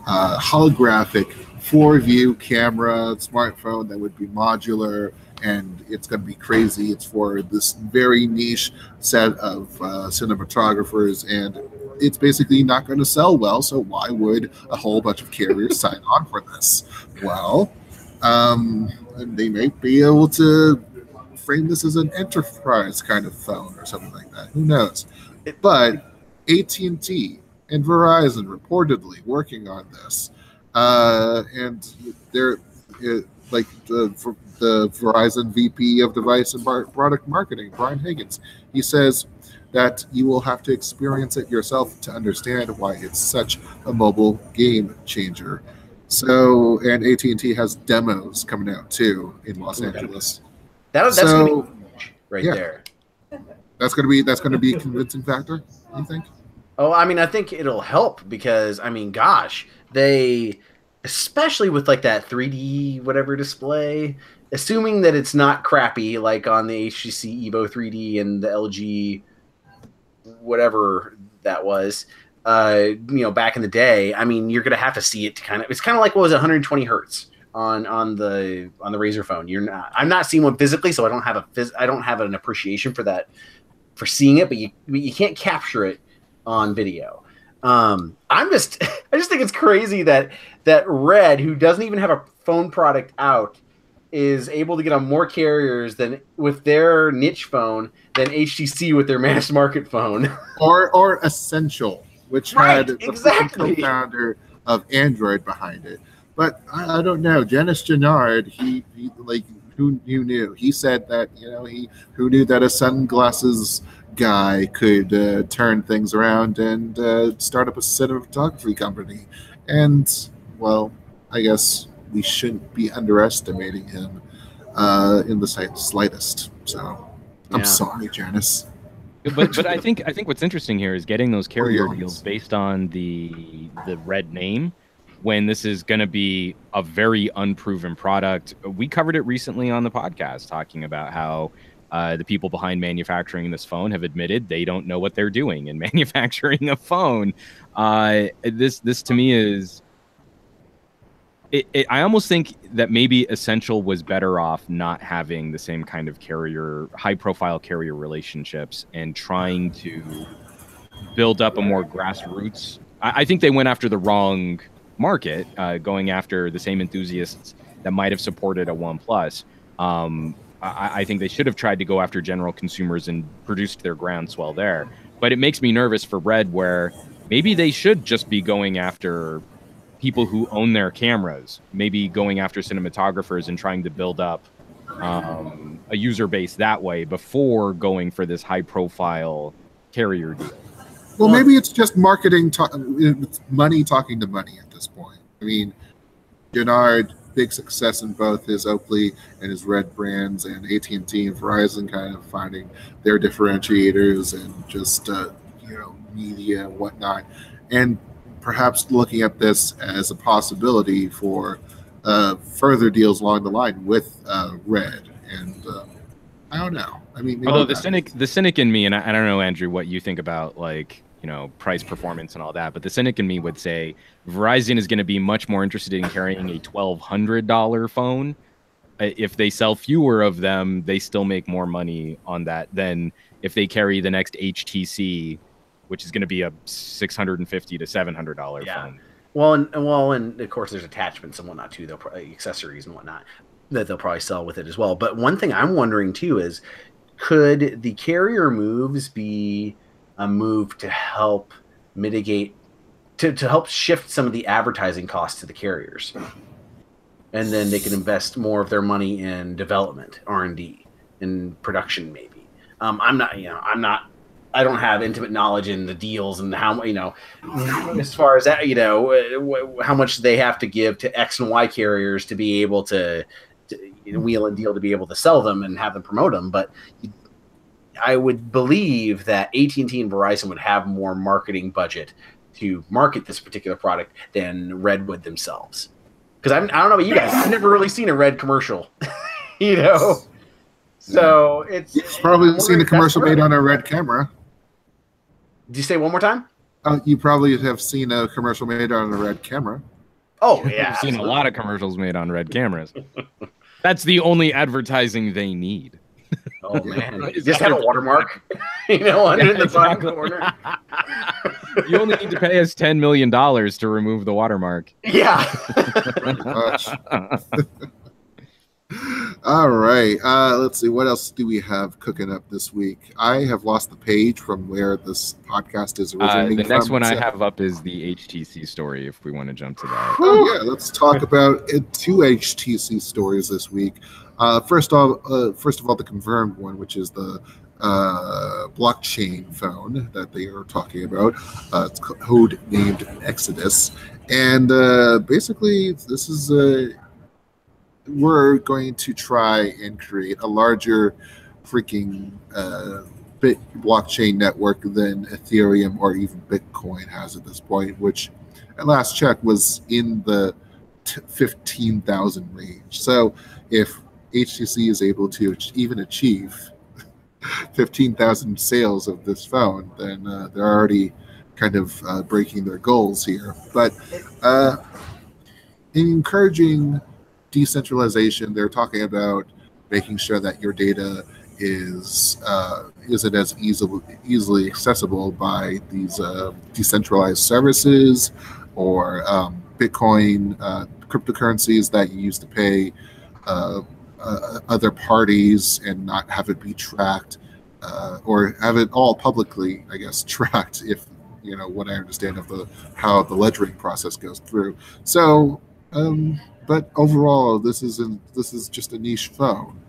holographic 4-view camera smartphone that would be modular, and it's going to be crazy. It's for this very niche set of cinematographers, and it's basically not going to sell well, so why would a whole bunch of carriers sign on for this? Well, they might be able to frame this as an enterprise kind of phone or something like that. Who knows? But AT&T and Verizon reportedly working on this, and they're like the Verizon VP of Device and Product Marketing, Brian Higgins. He says that you will have to experience it yourself to understand why it's such a mobile game changer. So, and AT&T has demos coming out too in Los Angeles. That's gonna be right there. That's gonna be a convincing factor, you think? Oh, I think it'll help because gosh, they, especially with like that 3D whatever display, assuming that it's not crappy like on the HTC Evo 3D and the LG whatever that was, back in the day. You're gonna have to see it to it's kind of like what was 120 hertz on the Razer phone. I'm not seeing one physically, so I don't have an appreciation for that, for seeing it, but you can't capture it on video. I just think it's crazy that Red, who doesn't even have a phone product out, is able to get on more carriers than with their niche phone than HTC with their mass market phone. or Essential, which had the exactly co-founder of Android behind it. But I don't know. Dennis Gennard, he like who knew? He said that who knew that a sunglasses guy could turn things around and start up a cinematography company. And well, I guess we shouldn't be underestimating him in the slightest. So I'm sorry, Janice. But I think what's interesting here is getting those carrier deals based on the Red name, when this is going to be a very unproven product. We covered it recently on the podcast, talking about how the people behind manufacturing this phone have admitted they don't know what they're doing in manufacturing a phone. This to me is. I almost think that maybe Essential was better off not having the same kind of high-profile carrier relationships and trying to build up a more grassroots. I think they went after the wrong market, going after the same enthusiasts that might have supported a OnePlus. I think they should have tried to go after general consumers and produced their groundswell there. But it makes me nervous for Red, where maybe they should just be going after people who own their cameras, maybe going after cinematographers and trying to build up a user base that way before going for this high-profile carrier deal. Well, maybe it's just marketing, it's money talking to money at this point. I mean, Gennard, big success in both his Oakley and his Red brands, and AT&T and Verizon kind of finding their differentiators and just media and whatnot, and perhaps looking at this as a possibility for further deals along the line with Red. And I don't know. I mean, although the cynic in me, and I don't know, Andrew, what you think about price performance and all that, but the cynic in me would say Verizon is going to be much more interested in carrying a $1,200 phone. If they sell fewer of them, they still make more money on that than if they carry the next HTC, which is going to be a $650 to $700 phone. Well, and of course there's attachments and whatnot too. They'll probably accessories and whatnot that they'll probably sell with it as well. But one thing I'm wondering too is, could the carrier moves be a move to help mitigate, to help shift some of the advertising costs to the carriers, and then they can invest more of their money in development, R&D, in production maybe. I don't have intimate knowledge in the deals and how, as far as that, how much they have to give to X and Y carriers to be able to wheel and deal to be able to sell them and have them promote them. But I would believe that AT&T and Verizon would have more marketing budget to market this particular product than Red would themselves. Because I don't know about you guys, I've never really seen a Red commercial, So you've probably seen a commercial made on a Red camera. Did you say one more time? You probably have seen a commercial made on a Red camera. Oh, yeah. I've seen a lot of commercials made on Red cameras. That's the only advertising they need. Oh, man. Just have a watermark, under the bottom corner. You only need to pay us $10 million to remove the watermark. Yeah. All right. Let's see. What else do we have cooking up this week? I have lost the page from where this podcast is originating. The next one I have up is the HTC story, if we want to jump to that. Oh, yeah. Let's talk about two HTC stories this week. First of all, the confirmed one, which is the blockchain phone that they are talking about. It's code named Exodus. And basically, this is we're going to try and create a larger freaking blockchain network than Ethereum or even Bitcoin has at this point, which at last check was in the 15,000 range. So if HTC is able to even achieve 15,000 sales of this phone, then they're already kind of breaking their goals here. But in encouraging decentralization, they're talking about making sure that your data isn't as easily accessible by these decentralized services or Bitcoin cryptocurrencies that you use to pay other parties and not have it be tracked, or have it all publicly, I guess, tracked, if what I understand of how the ledgering process goes through. So, but overall, this is just a niche phone.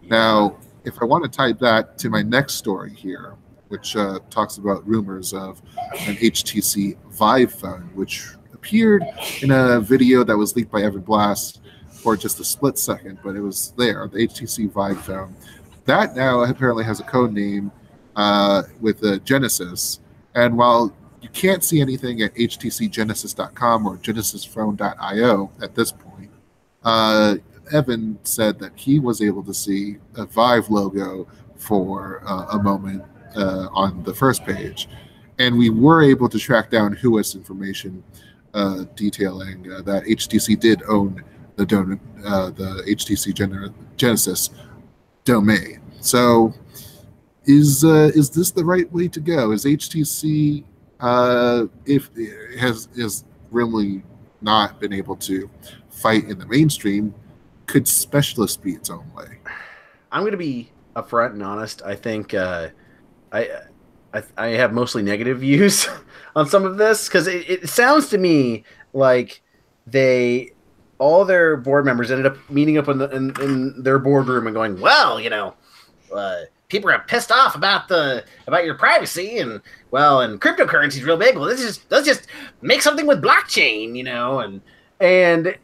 Now, if I want to tie that to my next story here, which talks about rumors of an HTC Vive phone, which appeared in a video that was leaked by Evan Blass for just a split second, but it was there, the HTC Vive phone. That now apparently has a code name with the Genesis. And while you can't see anything at htcgenesis.com or genesisphone.io at this point, Evan said that he was able to see a Vive logo for a moment on the first page. And we were able to track down whois information detailing that HTC did own the HTC Genesis domain. So is this the right way to go? Is HTC if it has really not been able to fight in the mainstream, could specialist be its own way? I'm going to be upfront and honest. I think I have mostly negative views on some of this, because it sounds to me like all their board members ended up meeting up in their boardroom and going, well, people are pissed off about your privacy, and cryptocurrency is real big. Well, let's just make something with blockchain, and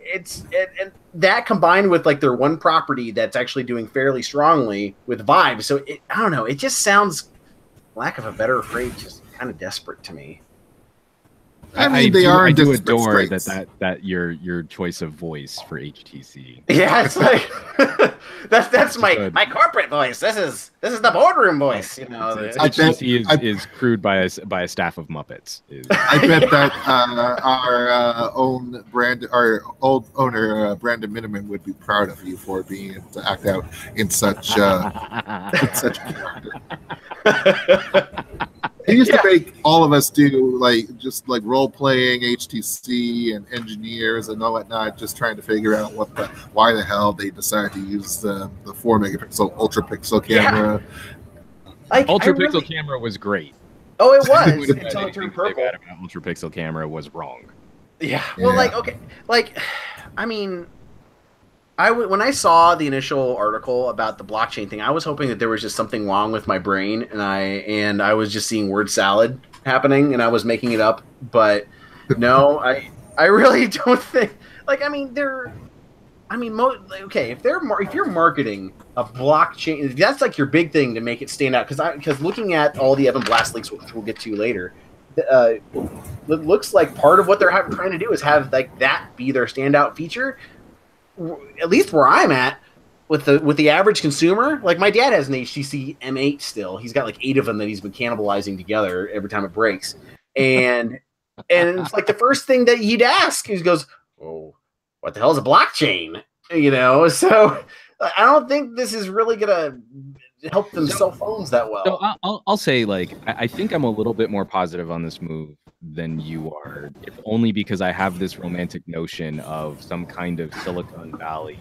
that combined with like their one property that's actually doing fairly strongly with Vive. So I don't know. It just sounds, lack of a better phrase, just kind of desperate to me. I mean, I do adore that your choice of voice for HTC. Yeah, it's like that's my corporate voice. This is the boardroom voice. HTC is crewed by a staff of Muppets. I bet that our old owner Brandon Miniman would be proud of you for being able to act out in such a character. He used to make all of us do just role playing HTC and engineers and all whatnot, just trying to figure out why the hell they decided to use the 4 megapixel ultra pixel camera. Ultra pixel camera was great. Oh, it was. Until it turned purple. Ultra pixel camera was wrong. Yeah. Well, I mean, when I saw the initial article about the blockchain thing, I was hoping that there was just something wrong with my brain, and I was just seeing word salad happening, and I was making it up. But no, I really don't think. If you're marketing a blockchain, that's like your big thing to make it stand out. Because looking at all the Evan Blass leaks, which we'll get to later, it looks like part of what they're trying to do is have that be their standout feature. At least where I'm at with the average consumer, my dad has an HTC M8 still. He's got 8 of them that he's been cannibalizing together every time it breaks. And it's the first thing that he'd ask. He goes, "Oh, what the hell is a blockchain?" So I don't think this is really gonna help them sell phones that well. So I'll say I think I'm a little bit more positive on this move than you are, if only because I have this romantic notion of some kind of Silicon Valley.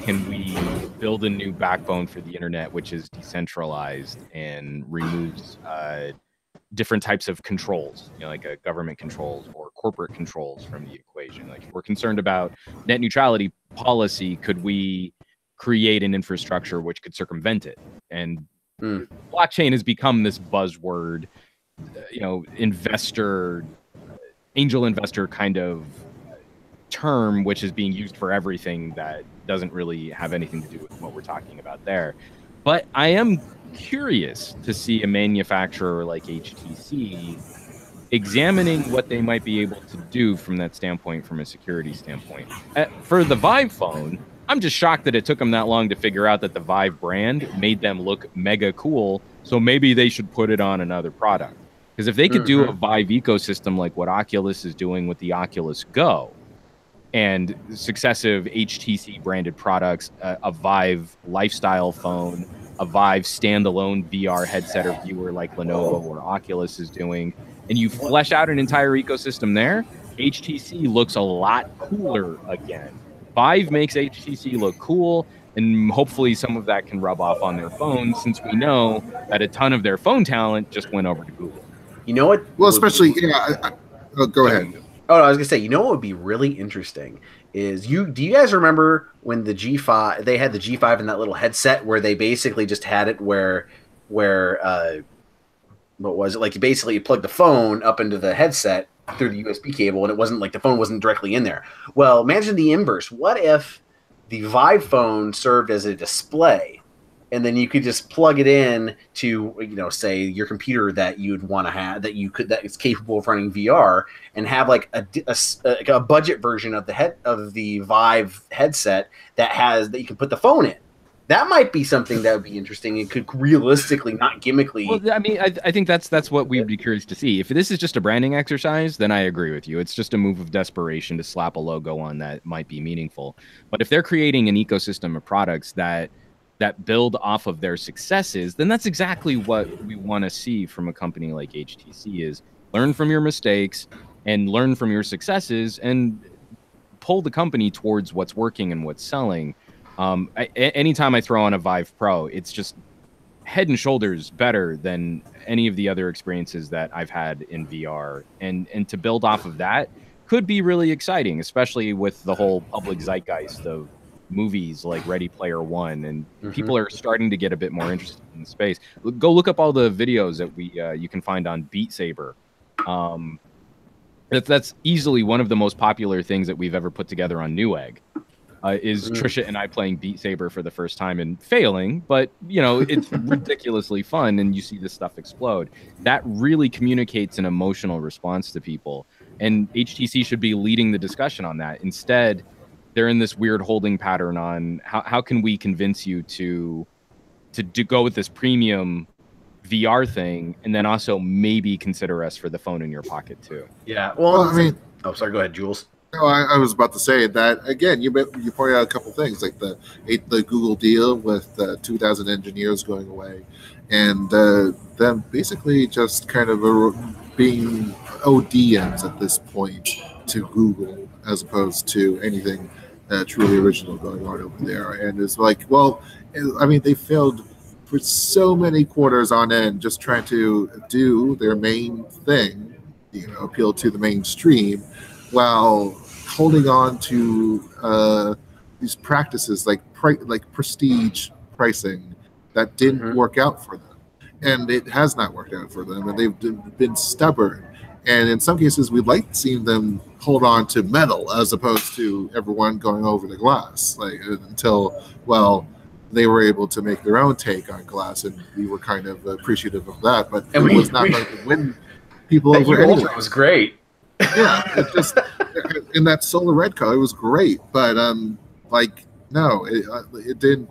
Can we build a new backbone for the internet which is decentralized and removes different types of controls, government controls or corporate controls from the equation? If we're concerned about net neutrality policy, could we create an infrastructure which could circumvent it? And blockchain has become this buzzword, angel investor kind of term, which is being used for everything that doesn't really have anything to do with what we're talking about there. But I am curious to see a manufacturer like HTC examining what they might be able to do from that standpoint, from a security standpoint. For the Vive phone, I'm just shocked that it took them that long to figure out that the Vive brand made them look mega cool. So maybe they should put it on another product. Because if they could do a Vive ecosystem like what Oculus is doing with the Oculus Go, and successive HTC branded products, a Vive lifestyle phone, a Vive standalone VR headset or viewer like Lenovo or Oculus is doing, and you flesh out an entire ecosystem there, HTC looks a lot cooler again. Vive makes HTC look cool, and hopefully some of that can rub off on their phones, since we know that a ton of their phone talent just went over to Google. You know what? Well, especially, go ahead. Oh, no, I was gonna say, you know what would be really interesting is do you guys remember when the G5 they had the G5 in that little headset where they basically just had it where what was it, like you basically plugged the phone up into the headset through the USB cable, and it wasn't like the phone wasn't directly in there. Well, imagine the inverse. What if the Vive phone served as a display, and then you could just plug it in to, say your computer that you'd want to have, that is capable of running VR, and have like a budget version of the Vive headset that you can put the phone in. That might be something that would be interesting. It could realistically, not gimmickly. Well, I mean, I think that's what we'd be curious to see. If this is just a branding exercise, then I agree with you. It's just a move of desperation to slap a logo on that might be meaningful. But if they're creating an ecosystem of products that build off of their successes, then that's exactly what we want to see from a company like HTC, is learn from your mistakes and learn from your successes and pull the company towards what's working and what's selling. Anytime I throw on a Vive Pro, it's just head and shoulders better than any of the other experiences that I've had in VR. And to build off of that could be really exciting, especially with the whole public zeitgeist of movies like Ready Player One, and people are starting to get a bit more interested in the space. Go look up all the videos that you can find on Beat Saber. That's easily one of the most popular things that we've ever put together on Newegg. Is Trisha and I playing Beat Saber for the first time and failing, but it's ridiculously fun, and you see this stuff explode. That really communicates an emotional response to people, and HTC should be leading the discussion on that. Instead, they're in this weird holding pattern on how can we convince you to go with this premium VR thing, and then also maybe consider us for the phone in your pocket too. Yeah, well I mean, oh, sorry, go ahead, Jules. No, I was about to say that again. You pointed out a couple things, like the Google deal with 2,000 engineers going away, and them basically just kind of being ODMs at this point to Google, as opposed to anything truly original going on over there. And it's like, well, I mean, they failed for so many quarters on end, just trying to do their main thing, appeal to the mainstream, while holding on to these practices like prestige pricing that didn't work out for them, and it has not worked out for them, and they've been stubborn. And in some cases, we'd like seeing them hold on to metal as opposed to everyone going over the glass, until they were able to make their own take on glass, and we were kind of appreciative of that. But it was not going to win people over anyway. It was great. Yeah, it just in that solar red color, it was great, but no, it didn't.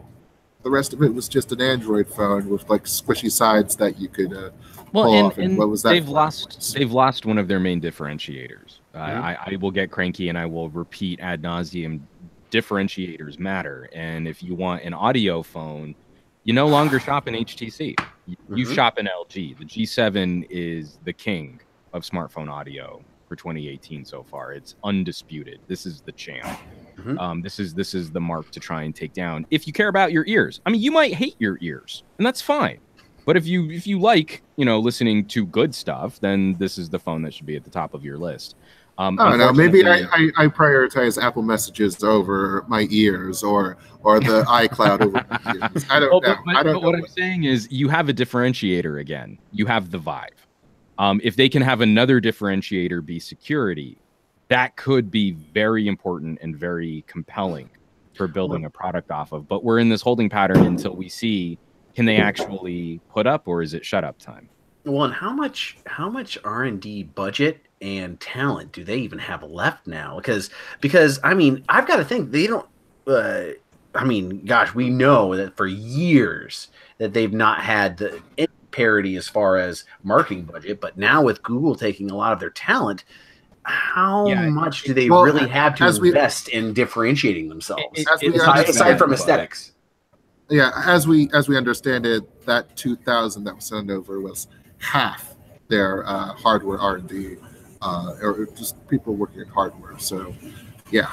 The rest of it was just an Android phone with like squishy sides that you could pull off. And what was that? They've lost one of their main differentiators. I will get cranky and I will repeat ad nauseum. Differentiators matter, and if you want an audio phone, you no longer shop in HTC. You shop in LG. The G7 is the king of smartphone audio for 2018 so far. It's undisputed. This is the champ. This is the mark to try and take down. If you care about your ears, I mean, you might hate your ears, and that's fine. But if you like, listening to good stuff, then this is the phone that should be at the top of your list. No, maybe I prioritize Apple Messages over my ears, or the iCloud over my ears. I don't know. But what I'm saying is, you have a differentiator again. You have the Vive. If they can have another differentiator be security, that could be very important and very compelling for building a product off of. But we're in this holding pattern until we see, can they actually put up, or is it shut up time? Well, and how much R&D budget and talent do they even have left now? Because I mean, I've got to think they don't. I mean, gosh, we know that for years that they've not had any parity as far as marketing budget, but now with Google taking a lot of their talent, how much do they really have to invest in differentiating themselves aside from aesthetics? Yeah, as we understand it, that 2,000 that was sent over was half their hardware R&D, or just people working in hardware. So, yeah.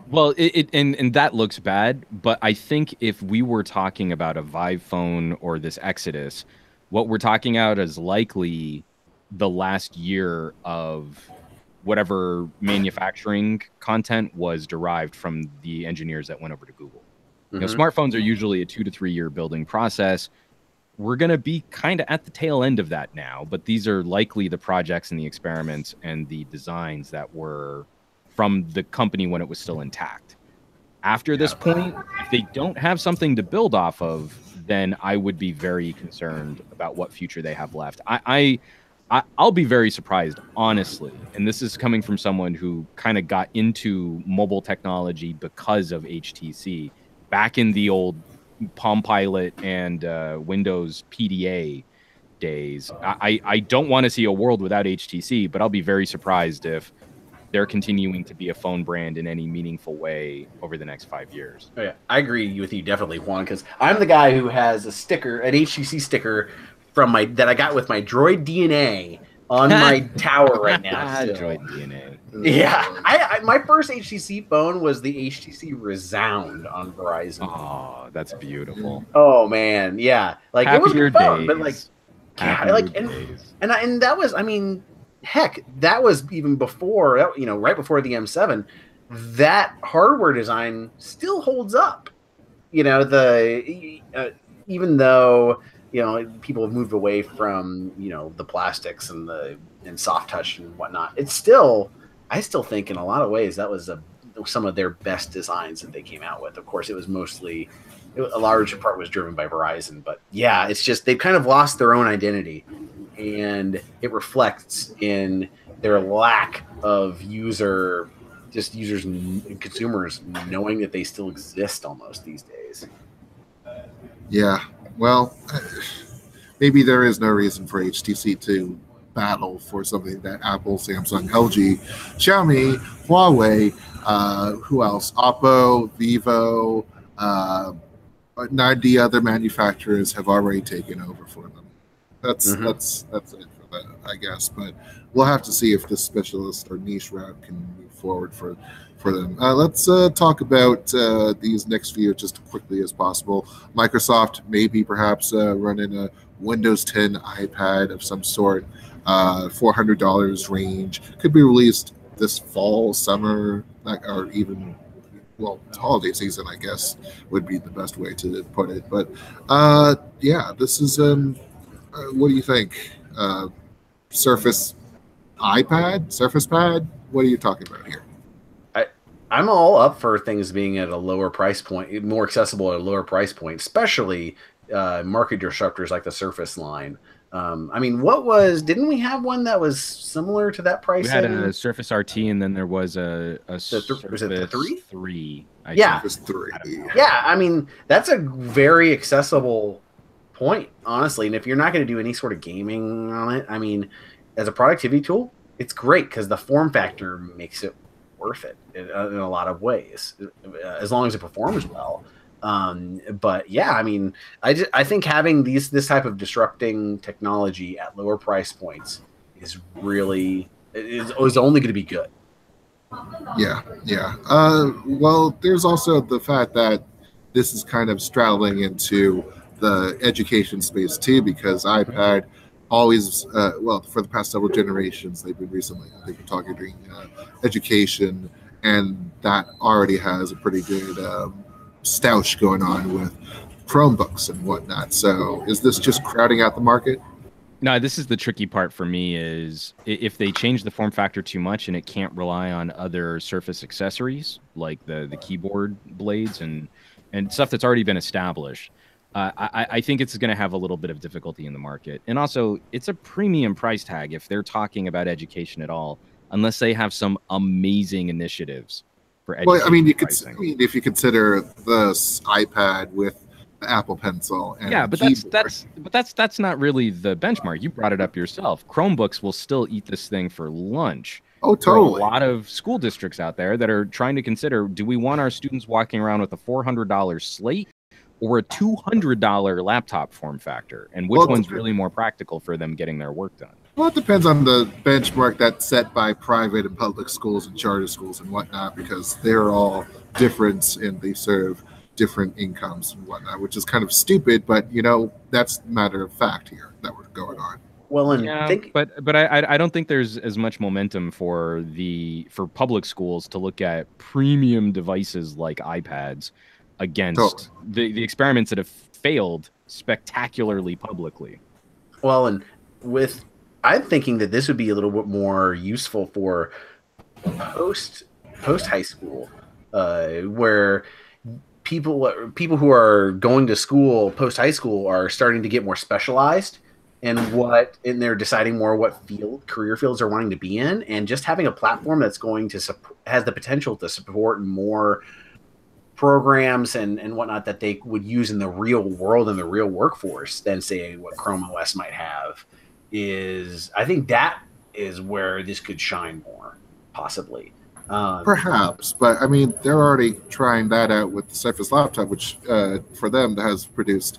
Well, and that looks bad, but I think if we were talking about a Vive phone or this Exodus, what we're talking about is likely the last year of whatever manufacturing content was derived from the engineers that went over to Google. Smartphones are usually a 2 to 3 year building process. We're going to be kind of at the tail end of that now, but these are likely the projects and the experiments and the designs that were from the company when it was still intact. After this point, if they don't have something to build off of, then I would be very concerned about what future they have left. I'll be very surprised, honestly. And this is coming from someone who kind of got into mobile technology because of HTC back in the old Palm Pilot and Windows PDA days. I don't want to see a world without HTC, but I'll be very surprised if they're continuing to be a phone brand in any meaningful way over the next 5 years. Oh, yeah. I agree with you definitely, Juan, because I'm the guy who has a sticker, an HTC sticker that I got with my Droid DNA on my tower right now. Droid DNA. Yeah. My first HTC phone was the HTC Resound on Verizon. Oh, that's beautiful. Oh man, yeah. Like Happier it was a good phone, days. but like Happier like days. and that was, I mean, heck, that was even before, right before the M7. That hardware design still holds up. Even though people have moved away from the plastics and soft touch and whatnot, I still think in a lot of ways that was some of their best designs that they came out with. Of course, it was mostly, a large part was driven by Verizon, but yeah, it's just they've kind of lost their own identity, and it reflects in their lack of users and consumers knowing that they still exist almost these days. Yeah, well, maybe there is no reason for HTC to battle for something that Apple, Samsung, LG, Xiaomi, Huawei, who else? Oppo, Vivo, 90 other manufacturers have already taken over for them. That's it for that, I guess. But we'll have to see if this specialist or niche route can move forward for them. Let's talk about these next few just as quickly as possible. Microsoft maybe perhaps running a Windows 10 iPad of some sort, $400 range. Could be released this fall, summer, or even, holiday season, I guess, would be the best way to put it. But this is, what do you think? Surface iPad? Surface Pad? What are you talking about here? I'm all up for things being at a lower price point, more accessible at a lower price point, especially market disruptors like the Surface line. Didn't we have one that was similar to that price? We had a Surface RT, and then there was a Surface was it the 3? 3. Surface 3. Yeah, that's a very accessible point, honestly. And if you're not going to do any sort of gaming on it, as a productivity tool, it's great because the form factor makes it worth it in a lot of ways, as long as it performs well. But yeah, I think having this type of disrupting technology at lower price points is only going to be good. Yeah. There's also the fact that this is kind of straddling into the education space too, because iPad always, for the past several generations, they've been targeting education, and that already has a pretty good stoush going on with Chromebooks and whatnot. So is this just crowding out the market? No, this is the tricky part for me, is if they change the form factor too much and it can't rely on other Surface accessories like the keyboard blades and stuff that's already been established, I think it's going to have a little bit of difficulty in the market. And also, it's a premium price tag if they're talking about education at all, unless they have some amazing initiatives for education. If you consider this iPad with the Apple Pencil and that's not really the benchmark. You brought it up yourself. Chromebooks will still eat this thing for lunch. Oh, totally. There are a lot of school districts out there that are trying to consider: do we want our students walking around with a $400 slate or a $200 laptop form factor, and which one's really more practical for them getting their work done? Well, it depends on the benchmark that's set by private and public schools and charter schools and whatnot, because they're all different and they serve different incomes and whatnot, which is kind of stupid, but that's a matter of fact here that we're going on. Well, and yeah, but I don't think there's as much momentum for public schools to look at premium devices like iPads against the experiments that have failed spectacularly publicly. Well, and I'm thinking that this would be a little bit more useful for post high school, where people who are going to school post high school are starting to get more specialized in they're deciding more what career fields they're wanting to be in, and just having a platform that's going to has the potential to support more programs and whatnot that they would use in the real world and the real workforce than say what Chrome OS might have. I think that is where this could shine more, possibly. Perhaps, but I mean, they're already trying that out with the Surface Laptop, which for them has produced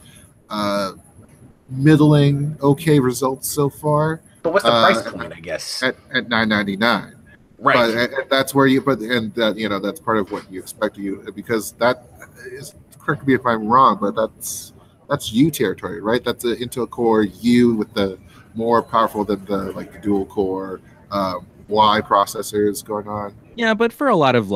middling, okay results so far. But what's the price point? I guess at $9.99. Right. But that's where that's part of what you expect because that is, correct me if I'm wrong, but that's U territory, right? That's an Intel Core U with the more powerful than the dual core Y processors going on. Yeah, but for a lot of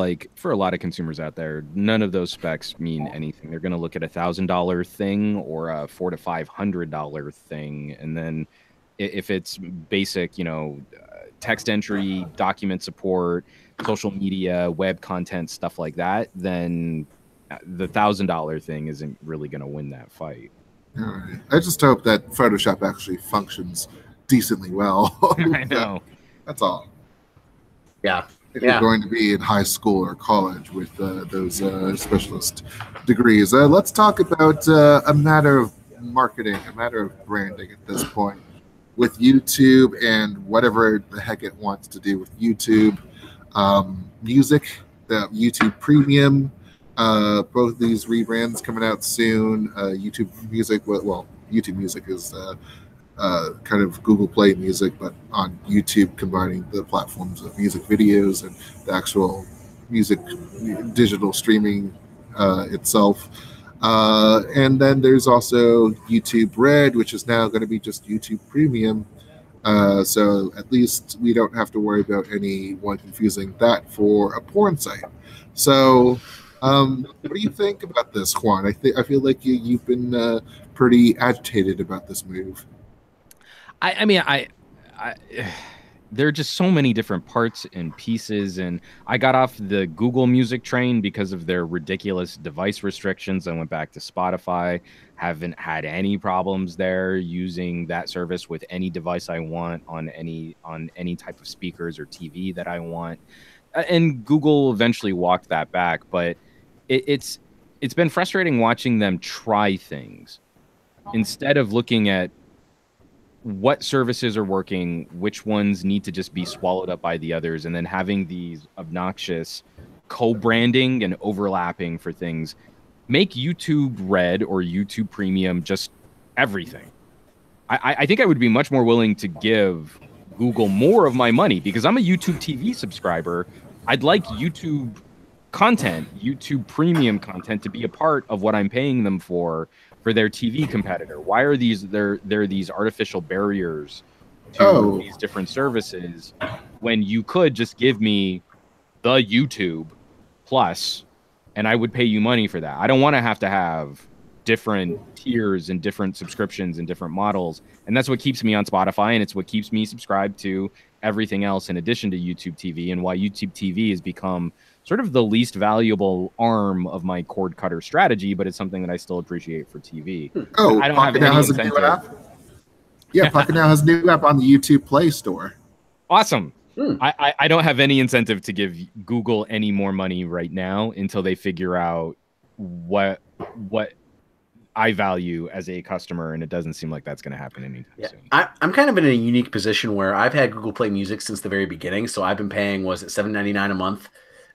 consumers out there, none of those specs mean anything. They're going to look at $1,000 thing or a $400 to $500 thing, and then if it's basic, text entry, document support, social media, web content, stuff like that, then the $1,000 thing isn't really going to win that fight. All right. I just hope that Photoshop actually functions decently well. I know. That's all. Yeah. If you're going to be in high school or college with those specialist degrees. Let's talk about a matter of marketing, a matter of branding at this point. With YouTube and whatever the heck it wants to do with YouTube. Music, the YouTube Premium, both these rebrands coming out soon. YouTube Music, YouTube Music is kind of Google Play Music, but on YouTube, combining the platforms of music videos and the actual music digital streaming itself. And then there's also YouTube Red, which is now going to be just YouTube Premium. So at least we don't have to worry about anyone confusing that for a porn site. So what do you think about this, Juan? I feel like you've been pretty agitated about this move. I mean, there are just so many different parts and pieces, and I got off the Google Music train because of their ridiculous device restrictions. I went back to Spotify, haven't had any problems there using that service with any device I want on any type of speakers or TV that I want. And Google eventually walked that back, but it's been frustrating watching them try things instead of looking at what services are working, which ones need to just be swallowed up by the others, and then having these obnoxious co-branding and overlapping for things. Make YouTube Red or YouTube Premium just everything. I think I would be much more willing to give Google more of my money because I'm a YouTube TV subscriber. I'd like YouTube content, YouTube Premium content, to be a part of what I'm paying them for their TV competitor. Why are there these artificial barriers to these different services when you could just give me the YouTube Plus and I would pay you money for that? I don't want to have different tiers and different subscriptions and different models. And that's what keeps me on Spotify, and it's what keeps me subscribed to everything else in addition to YouTube TV, and why YouTube TV has become sort of the least valuable arm of my cord cutter strategy, but it's something that I still appreciate for TV. I don't have any incentive. Yeah, Pocketnow has a new app on the YouTube Play Store. Awesome. I don't have any incentive to give Google any more money right now until they figure out what I value as a customer, and it doesn't seem like that's going to happen anytime soon. I'm kind of in a unique position where I've had Google Play Music since the very beginning, so I've been paying, was it $7.99 a month?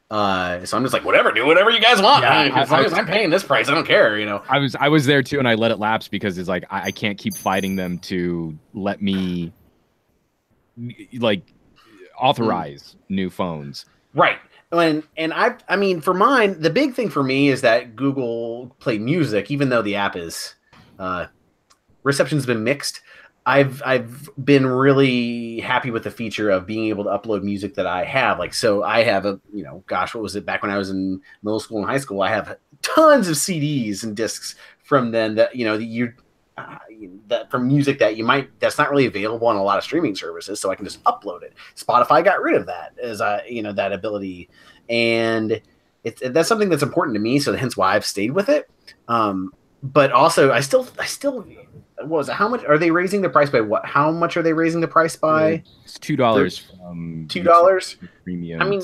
So I'm just like, whatever, do whatever you guys want. Yeah, as long as I'm paying this price, I don't care, I was there too, and I let it lapse because it's like I can't keep fighting them to let me like authorize new phones. Right. And I mean, for mine, the big thing for me is that Google Play Music, even though the app is reception's been mixed, I've been really happy with the feature of being able to upload music that I have. Like, so I have what was it, back when I was in middle school and high school, I have tons of CDs and discs from then that that from music that's not really available on a lot of streaming services, so I can just upload it. Spotify got rid of that as that ability, and that's something that's important to me, so hence why I've stayed with it. But also I still what was it? How much are they raising the price by? What? How much are they raising the price by? It's $2 from $2 premium. I mean,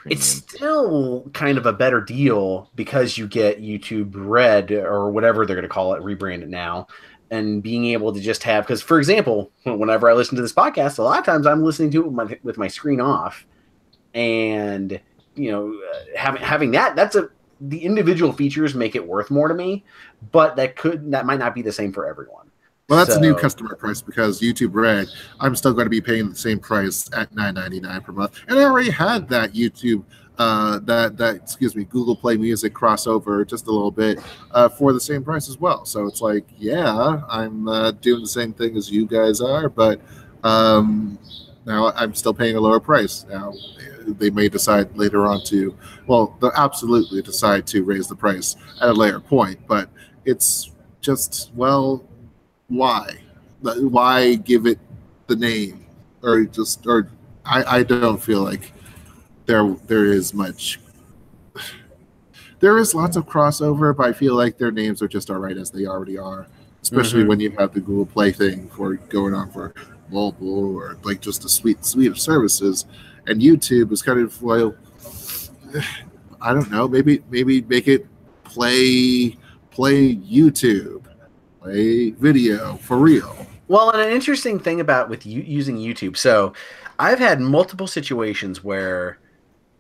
it's still kind of a better deal because you get YouTube Red or whatever they're going to call it, rebrand it now, and being able to just have, because for example, whenever I listen to this podcast, a lot of times I'm listening to it with my screen off, and having that's the individual features make it worth more to me, but that might not be the same for everyone. Well, that's a new customer price because YouTube Red, I'm still going to be paying the same price at $9.99 per month, and I already had that YouTube, Google Play Music crossover just a little bit for the same price as well. So it's like, yeah, I'm doing the same thing as you guys are, but now I'm still paying a lower price. Now they may decide later on they'll absolutely decide to raise the price at a later point, but it's just, well, why give it the name, or I don't feel like there is much. There is lots of crossover, but I feel like their names are just all right as they already are, especially when you have the Google Play thing for going on for mobile, or like just a suite of services, and YouTube is kind of, well, I don't know, maybe make it play YouTube. Play video for real. Well, and an interesting thing about with using YouTube, so I've had multiple situations where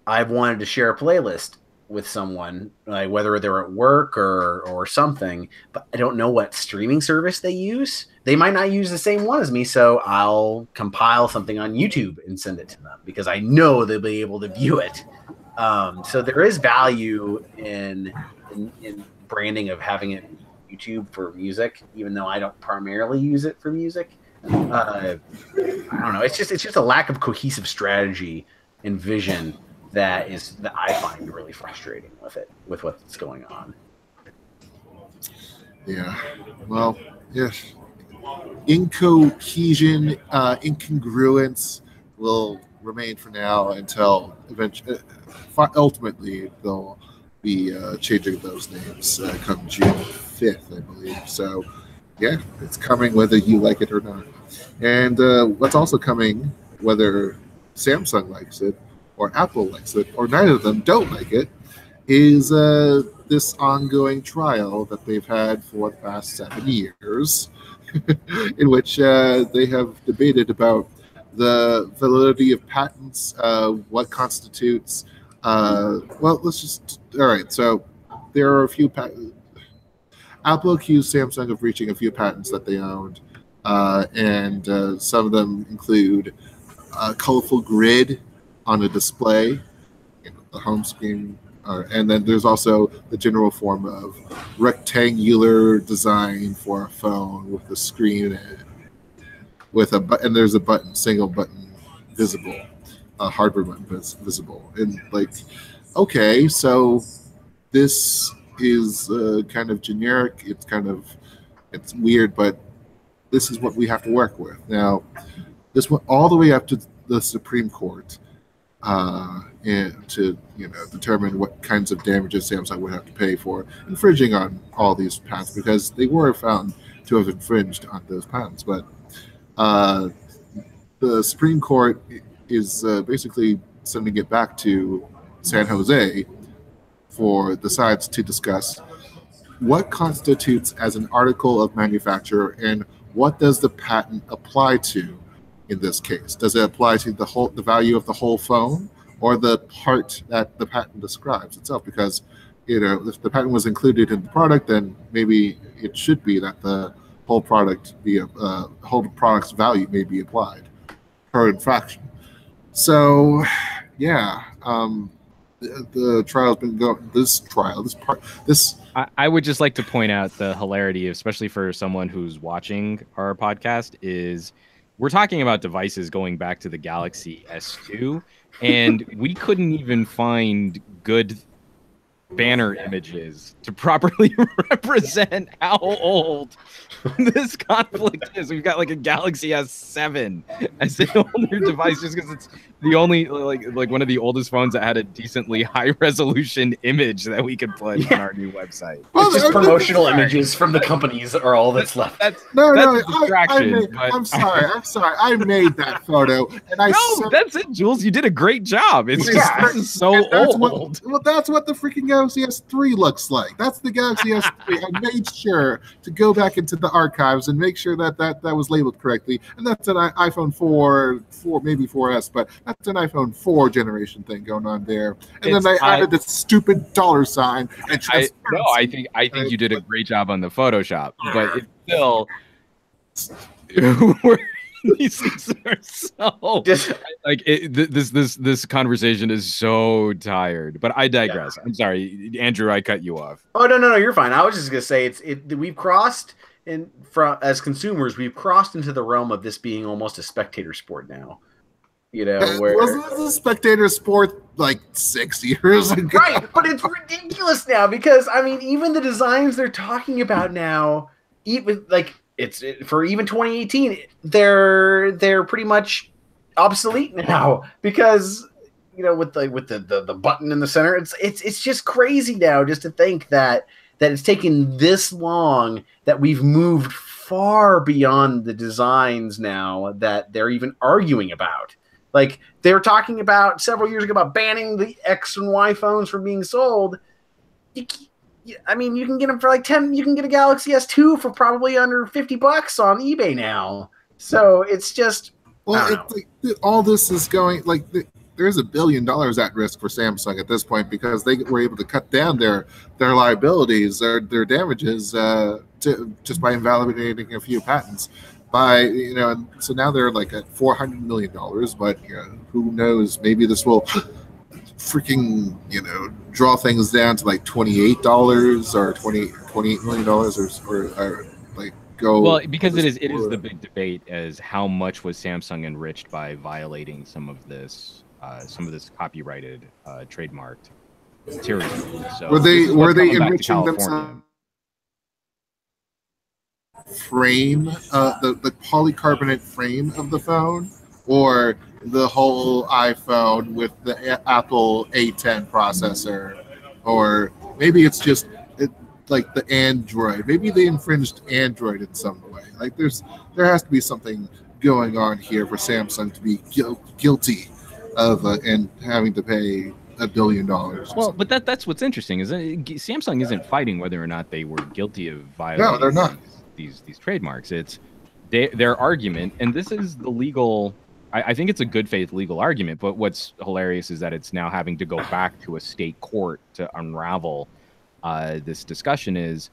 I've wanted to share a playlist with someone, like whether they're at work or something, but I don't know what streaming service they use. They might not use the same one as me, so I'll compile something on YouTube and send it to them because I know they'll be able to view it. So there is value in branding of having it YouTube for music, even though I don't primarily use it for music. I don't know. It's just a lack of cohesive strategy and vision that I find really frustrating with what's going on. Yeah. Well, yes. Incohesion, incongruence will remain for now until eventually, ultimately, they'll be changing those names come June 5th, I believe. So, yeah, it's coming whether you like it or not. And what's also coming, whether Samsung likes it or Apple likes it or neither of them don't like it, is this ongoing trial that they've had for the past 7 years, in which they have debated about the validity of patents, what constitutes. All right. So there are a few patents. Apple accused Samsung of breaching a few patents that they owned, and some of them include a colorful grid on a display, the home screen, and then there's also the general form of rectangular design for a phone with a screen with a button. There's a button, single button visible, a hardware button visible, and like, okay, so this is kind of generic. It's weird, but this is what we have to work with. Now, this went all the way up to the Supreme Court, and to determine what kinds of damages Samsung would have to pay for infringing on all these patents, because they were found to have infringed on those patents. But the Supreme Court is basically sending it back to San Jose for the sides to discuss what constitutes as an article of manufacture and what does the patent apply to in this case. Does it apply to the value of the whole phone, or the part that the patent describes itself? Because if the patent was included in the product, then maybe it should be that the whole product whole product's value may be applied. per infraction. So, yeah, the trial's been going. I would just like to point out the hilarity, especially for someone who's watching our podcast, is we're talking about devices going back to the Galaxy S2, and we couldn't even find good banner images to properly represent how old this conflict is. We've got like a Galaxy S7 as an older device just because it's the only like one of the oldest phones that had a decently high resolution image that we could put on our new website. Well, it's just promotional images from the companies are all that's left. That's a distraction. I'm sorry. I made that photo, and that's it, Jules. You did a great job. It's this is so old. That's what the freaking Galaxy S3 looks like. That's the Galaxy S3. I made sure to go back into the archives and make sure that was labeled correctly. And that's an iPhone 4, maybe 4S, but that's an iPhone 4 generation thing going on there. And then I added this stupid $sign. And I think you did a great job on the Photoshop, but it's still these things are so like this conversation is so tired. But I digress. I'm sorry, Andrew. I cut you off. Oh no, you're fine. I was just gonna say we've crossed as consumers, we've crossed into the realm of this being almost a spectator sport now. You know, where wasn't this a spectator sport like 6 years ago? Right, but it's ridiculous now because I mean, even the designs they're talking about now, even like for even 2018, they're pretty much obsolete now because you know with the button in the center, it's just crazy now just to think that it's taken this long, that we've moved far beyond the designs now that they're even arguing about. Like they were talking about several years ago about banning the X and Y phones from being sold. I mean, you can get them for like 10. You can get a Galaxy S2 for probably under $50 on eBay now. So it's just all this is going like there's $1 billion at risk for Samsung at this point because they were able to cut down their liabilities or their damages just by invalidating a few patents. So now they're like at $400 million, but who knows? Maybe this will freaking draw things down to like $28 or $28 million or like go. Well, because it is the big debate as how much was Samsung enriched by violating some of this copyrighted trademarked material. So were they enriching themselves? Frame the polycarbonate frame of the phone, or the whole iPhone with the Apple A10 processor, or maybe it's just like the Android. Maybe they infringed Android in some way. Like there has to be something going on here for Samsung to be guilty of and having to pay $1 billion. Well, but that's what's interesting is that Samsung isn't fighting whether or not they were guilty of violating. No, they're not. These trademarks. It's their argument, and this is the legal. I think it's a good faith legal argument. But what's hilarious is that it's now having to go back to a state court to unravel this discussion. Is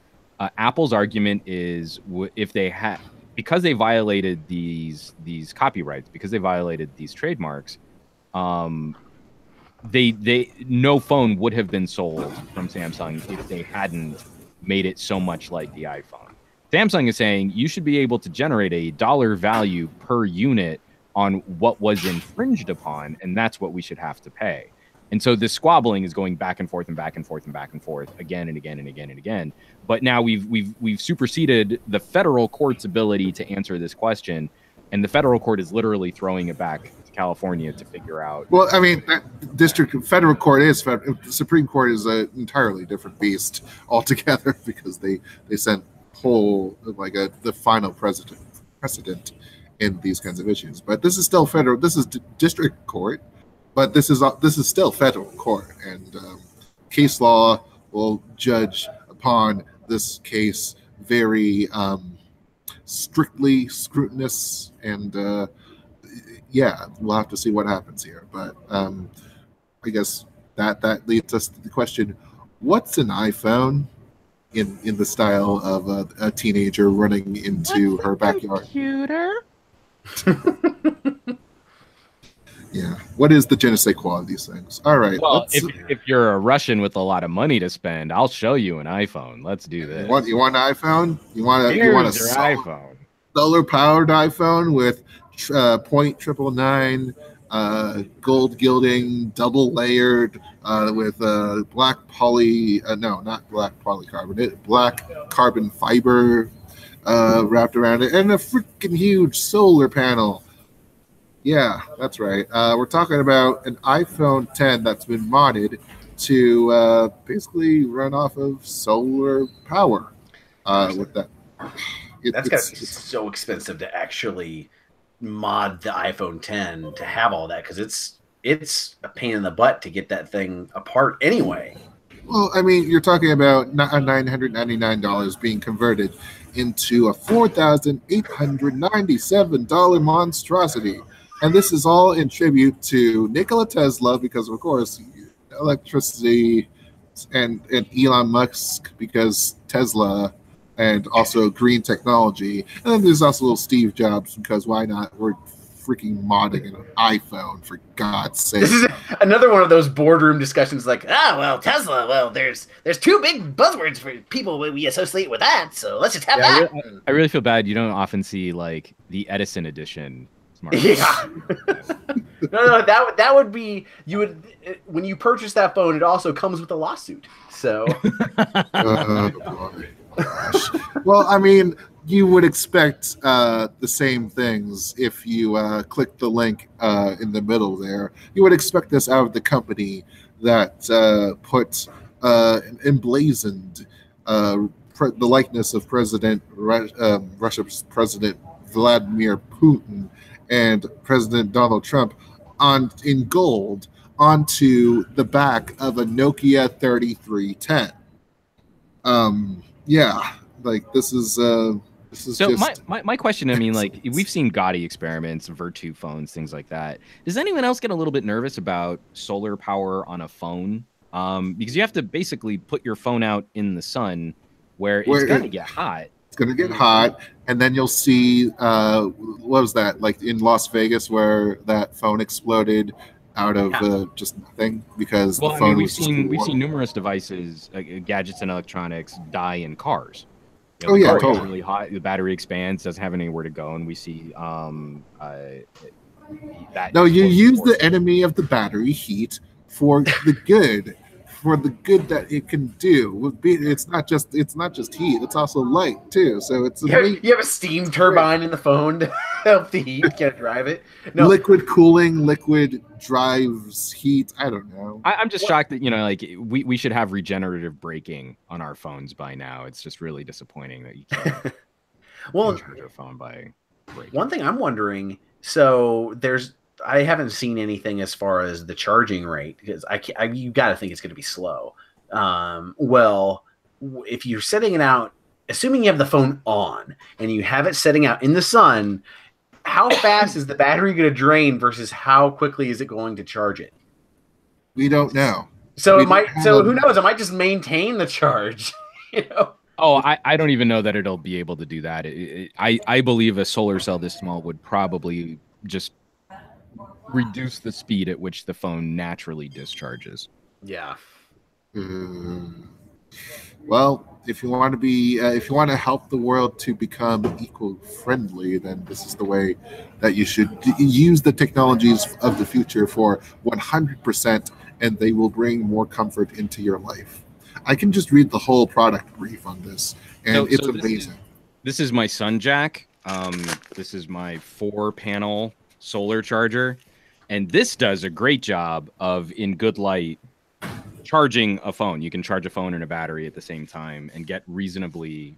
Apple's argument is if they had because they violated these copyrights, because they violated these trademarks, they no phone would have been sold from Samsung if they hadn't made it so much like the iPhone. Samsung is saying you should be able to generate a dollar value per unit on what was infringed upon, and that's what we should have to pay. And so this squabbling is going back and forth and back and forth and back and forth again and again and again and again. But now we've superseded the federal court's ability to answer this question, and the federal court is literally throwing it back to California to figure out. Well, I mean, federal court is federal. The Supreme Court is an entirely different beast altogether because they sent the final precedent in these kinds of issues. But this is still federal. This is district court, but this is still federal court, and case law will judge upon this case very strictly scrutinous, and we'll have to see what happens here. But I guess that leads us to the question: what's an iPhone? In the style of a teenager running into her backyard. Computer? What is the je ne sais quoi of these things? All right. Well, if you're a Russian with a lot of money to spend, I'll show you an iPhone. Let's do this. You want an iPhone? You want a iPhone? Solar powered iPhone with point 999, gold gilding, double layered, with black carbon fiber wrapped around it, and a freaking huge solar panel. Yeah, that's right. We're talking about an iPhone 10 that's been modded to basically run off of solar power. With that, that's got to be so expensive to actually mod the iPhone 10 to have all that, because it's a pain in the butt to get that thing apart anyway. Well, I mean, you're talking about $999 being converted into a $4,897 monstrosity. And this is all in tribute to Nikola Tesla, because, of course, electricity, and Elon Musk, because Tesla, and also green technology. And then there's also little Steve Jobs, because why not? We're freaking modding an iPhone, for God's sake. This is another one of those boardroom discussions like, well, Tesla, well, there's two big buzzwords for people we associate with that, so let's just have that. I really feel bad you don't often see, like, the Edison edition smartphone. Yeah. No, that would be, you would, when you purchase that phone, it also comes with a lawsuit, so. Oh, boy. Gosh. Well, I mean, you would expect the same things if you click the link in the middle there. You would expect this out of the company that put emblazoned the likeness of Russia's President Vladimir Putin and President Donald Trump in gold onto the back of a Nokia 3310. Yeah, like this is so just... my question, I mean, like, we've seen gaudy experiments, Virtu phones, things like that. Does anyone else get a little bit nervous about solar power on a phone? Because you have to basically put your phone out in the sun where it's going to get hot. It's going to get hot, and then you'll see, what was that, like in Las Vegas where that phone exploded out of just nothing, because the phone we've seen numerous devices, gadgets and electronics die in cars. You know, car totally. Gets really hot, the battery expands, doesn't have anywhere to go, and we see that. No, you use the enemy of the battery, heat, for the good. For the good that it can do. It's not just heat, it's also light too. So it's you have a steam turbine in the phone to help the heat. Can't drive it. No. Liquid cooling, liquid drives heat. I don't know. I'm just shocked that, like, we should have regenerative braking on our phones by now. It's just really disappointing that you can't charge your phone by braking. One thing I'm wondering, so I haven't seen anything as far as the charging rate, because you got to think it's going to be slow. Well, if you're setting it out, assuming you have the phone on and you have it setting out in the sun, how fast is the battery going to drain versus how quickly is it going to charge it? We don't know. So who knows? It might just maintain the charge. Oh, I don't even know that it'll be able to do that. I believe a solar cell this small would probably just reduce the speed at which the phone naturally discharges. Yeah. Well, if you want to help the world to become eco-friendly, then this is the way that you should use the technologies of the future for 100%, and they will bring more comfort into your life. I can just read the whole product brief on this, and it's amazing. This is my Sun Jack. This is my 4-panel solar charger. And this does a great job of, in good light, charging a phone. You can charge a phone and a battery at the same time and get reasonably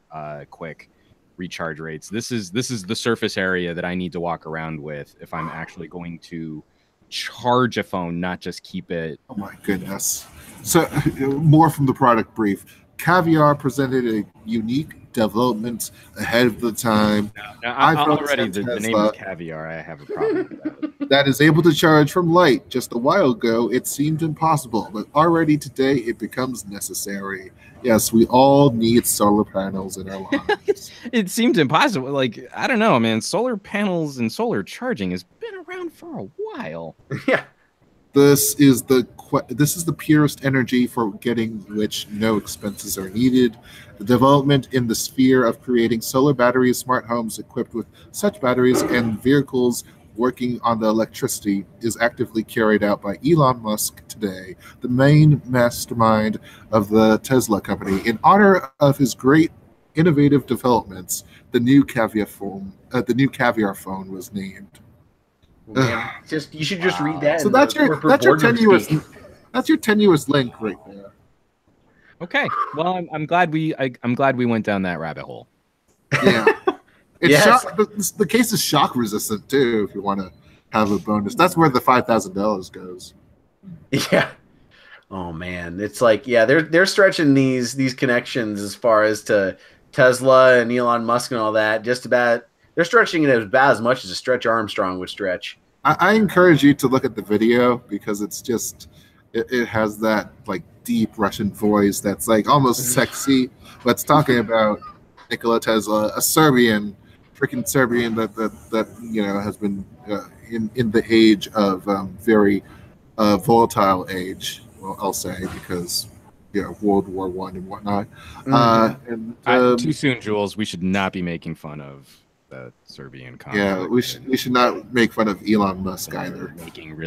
quick recharge rates. This is the surface area that I need to walk around with if I'm actually going to charge a phone, not just keep it. Oh my goodness. So more from the product brief. Caviar presented a unique development ahead of the time. Already the name is Caviar. I have a problem with that. That is able to charge from light. Just a while ago, it seemed impossible, but already today it becomes necessary. Yes, we all need solar panels in our lives. It seemed impossible. Like, I don't know, man. Solar panels and solar charging has been around for a while. Yeah. This is the purest energy for getting which no expenses are needed. The development in the sphere of creating solar batteries, smart homes equipped with such batteries, and vehicles working on the electricity is actively carried out by Elon Musk today, the main mastermind of the Tesla company. In honor of his great innovative developments, the new caviar phone was named. Man, you should just read that. So that's your tenuous link right there. Okay, well, I'm glad we went down that rabbit hole. Yeah, the case is shock resistant too. If you want to have a bonus, that's where the $5,000 goes. Yeah. Oh man, it's like they're stretching these connections as far as to Tesla and Elon Musk and all that. Just about they're stretching it about as much as a Stretch Armstrong would stretch. I encourage you to look at the video because it's just it has that like deep Russian voice that's like almost sexy. But it's talking about Nikola Tesla, a Serbian that has been in the age of very volatile age. Well, I'll say because World War I and whatnot. Too soon, Jules. We should not be making fun of the Serbian conflict. Yeah, we should not make fun of Elon Musk either.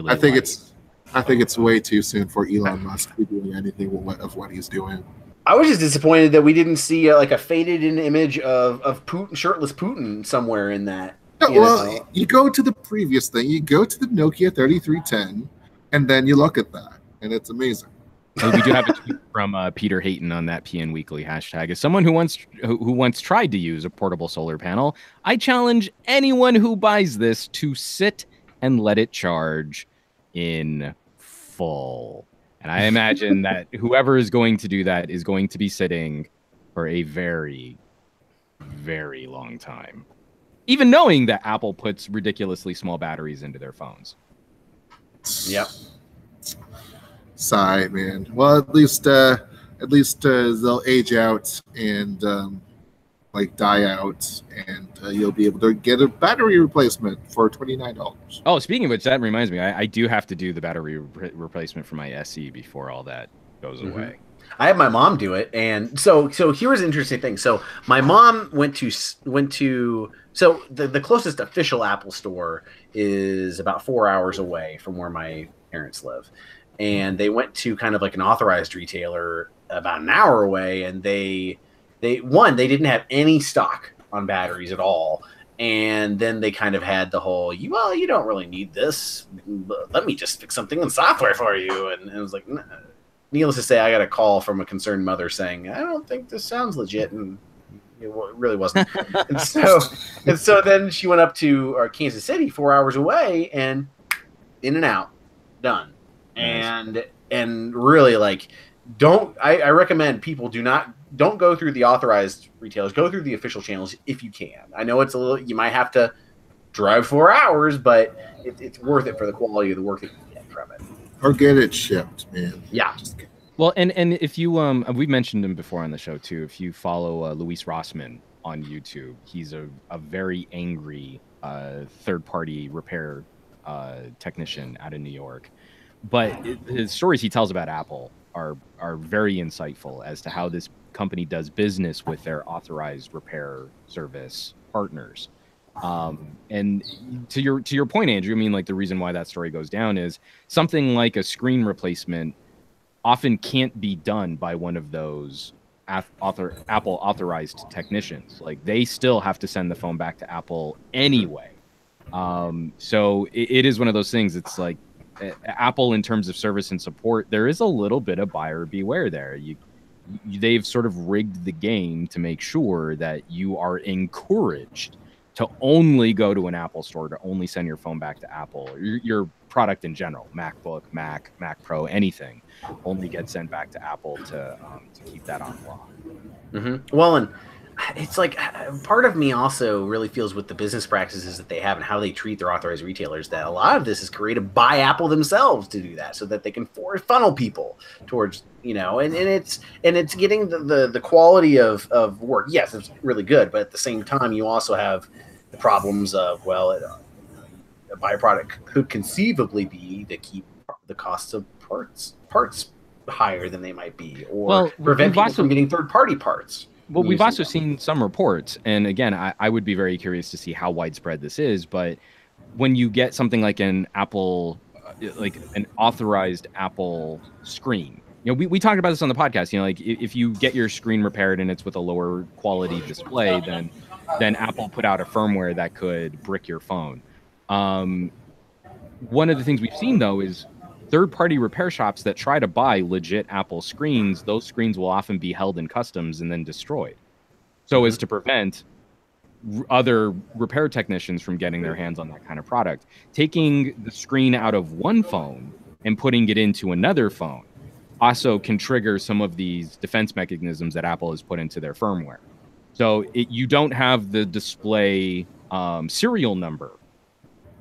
I think it's way too soon for Elon Musk to be doing anything of what he's doing. I was just disappointed that we didn't see like a faded-in image of Putin, shirtless Putin, somewhere in that. You go to the previous thing. You go to the Nokia 3310, and then you look at that, and it's amazing. We do have a tweet from Peter Hayton on that PN Weekly hashtag. As someone who once tried to use a portable solar panel, I challenge anyone who buys this to sit and let it charge in full. And I imagine that whoever is going to do that is going to be sitting for a very, very long time. Even knowing that Apple puts ridiculously small batteries into their phones. Yep. Sigh, man. Well, at least they'll age out and die out, and you'll be able to get a battery replacement for $29. Oh, speaking of which, that reminds me, I do have to do the battery replacement for my SE before all that goes away. I had my mom do it, and so here's an interesting thing. So my mom went to so the closest official Apple store is about 4 hours away from where my parents live. And they went to kind of like an authorized retailer about an hour away, and they didn't have any stock on batteries at all. And then they kind of had the whole, you don't really need this. Let me just fix something in software for you. And it was like, nah. Needless to say, I got a call from a concerned mother saying, I don't think this sounds legit. And it really wasn't. and so then she went up to Kansas City, 4 hours away, and in and out, done. And really, like, I recommend people don't go through the authorized retailers. Go through the official channels if you can. I know it's you might have to drive 4 hours, but it's worth it for the quality of the work that you get from it. Or get it shipped, man. Yeah. Well, and if you we've mentioned him before on the show too. If you follow Luis Rossmann on YouTube, he's a very angry third-party repair technician out of New York. But his stories he tells about Apple are very insightful as to how this company does business with their authorized repair service partners. And to your point, Andrew, I mean, like the reason why that story goes down is something like a screen replacement often can't be done by one of those Apple authorized technicians. Like they still have to send the phone back to Apple anyway. So it is one of those things. It's like Apple, in terms of service and support, there is a little bit of buyer beware there. They've sort of rigged the game to make sure that you are encouraged to only go to an Apple store, to only send your phone back to Apple, or your product in general, MacBook, Mac Pro, anything, only get sent back to Apple to keep that on lock. Mm-hmm. Well, and it's like part of me also really feels with the business practices that they have and how they treat their authorized retailers that a lot of this is created by Apple themselves to do that so that they can funnel people towards, and it's getting the quality of work. Yes, it's really good, but at the same time, you also have the problems of, a byproduct could conceivably be to keep the costs of parts higher than they might be, or prevent people also from getting third-party parts. Well, we've also seen some reports, and again, I would be very curious to see how widespread this is, but when you get something like an Apple, like an authorized Apple screen, we talked about this on the podcast, like if you get your screen repaired and it's with a lower quality display, then Apple put out a firmware that could brick your phone. One of the things we've seen, though, is third-party repair shops that try to buy legit Apple screens. Those screens will often be held in customs and then destroyed, so as to prevent other repair technicians from getting their hands on that kind of product. Taking the screen out of one phone and putting it into another phone also can trigger some of these defense mechanisms that Apple has put into their firmware. So you don't have the display serial number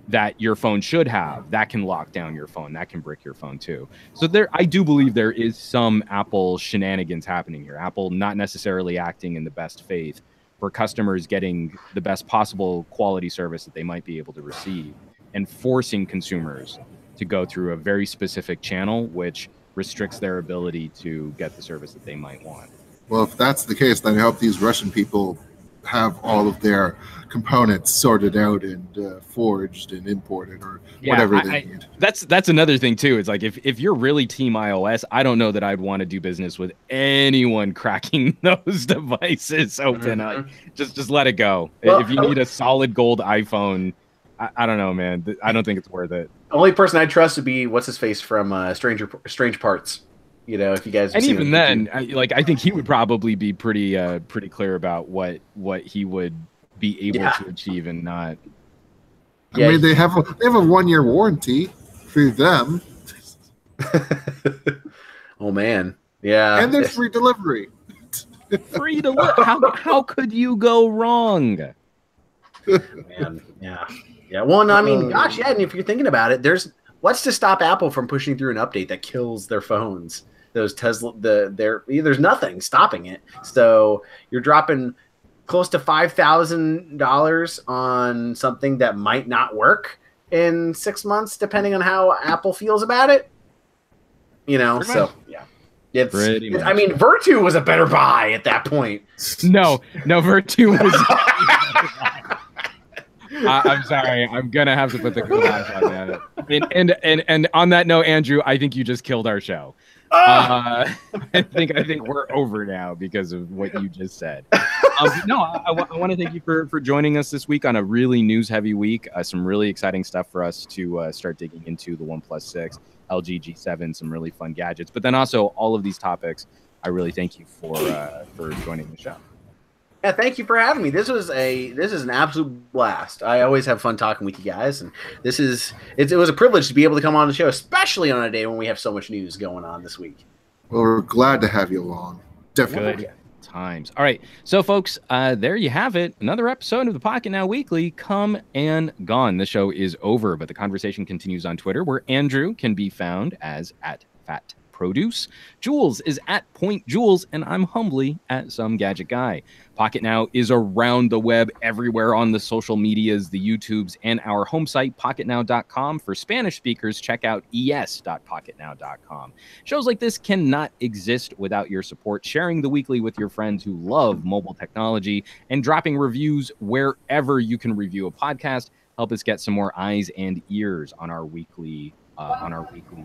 that your phone should have. That can lock down your phone. That can brick your phone too. So I do believe there is some Apple shenanigans happening here. Apple not necessarily acting in the best faith for customers getting the best possible quality service that they might be able to receive, and forcing consumers to go through a very specific channel, which restricts their ability to get the service that they might want. Well, if that's the case, then I hope these Russian people have all of their components sorted out and forged and imported, or whatever they need. That's another thing too. It's like if you're really team iOS, I don't know that I'd want to do business with anyone cracking those devices open. Just let it go. Well, if you need a solid gold iPhone, I don't know, man. I don't think it's worth it. The only person I trust would be what's his face from Strange Parts. If you guys, and even then, I think he would probably be pretty clear about what he would be able to achieve and not. I mean, they have a 1-year warranty through them. Oh man, yeah, and there's free delivery. Free delivery? How could you go wrong? Man, yeah. Well, no, I mean, gosh, yeah. And if you're thinking about it, what's to stop Apple from pushing through an update that kills their phones? Those Tesla, there's nothing stopping it. So you're dropping close to $5,000 on something that might not work in 6 months, depending on how Apple feels about it. So yeah, I mean, Virtu was a better buy at that point. No, Virtu was. I'm sorry. I'm gonna have to put the glass on that. And on that note, Andrew, I think you just killed our show. I think we're over now because of what you just said. I want to thank you for joining us this week on a really news-heavy week. Some really exciting stuff for us to start digging into: the OnePlus 6, LG G7, some really fun gadgets, but then also all of these topics. I really thank you for joining the show. Yeah, thank you for having me. This is an absolute blast. I always have fun talking with you guys, and it was a privilege to be able to come on the show, especially on a day when we have so much news going on this week. Well, we're glad to have you along. Definitely. Good times. All right, so folks, there you have it. Another episode of the Pocketnow Weekly come and gone. The show is over, but the conversation continues on Twitter, where Andrew can be found as @FatProduce. Jules is @PointJules, and I'm humbly @SomeGadgetGuy. Pocketnow is around the web, everywhere on the social medias, the YouTubes, and our home site, pocketnow.com. For Spanish speakers, check out es.pocketnow.com. Shows like this cannot exist without your support. Sharing the weekly with your friends who love mobile technology, and dropping reviews wherever you can review a podcast help us get some more eyes and ears on our weekly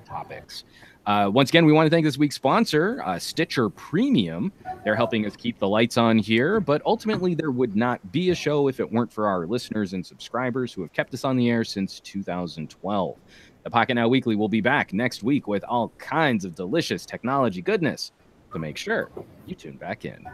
topics. Once again, we want to thank this week's sponsor, Stitcher Premium. They're helping us keep the lights on here, but ultimately there would not be a show if it weren't for our listeners and subscribers who have kept us on the air since 2012. The Pocketnow Weekly will be back next week with all kinds of delicious technology goodness, so make sure you tune back in.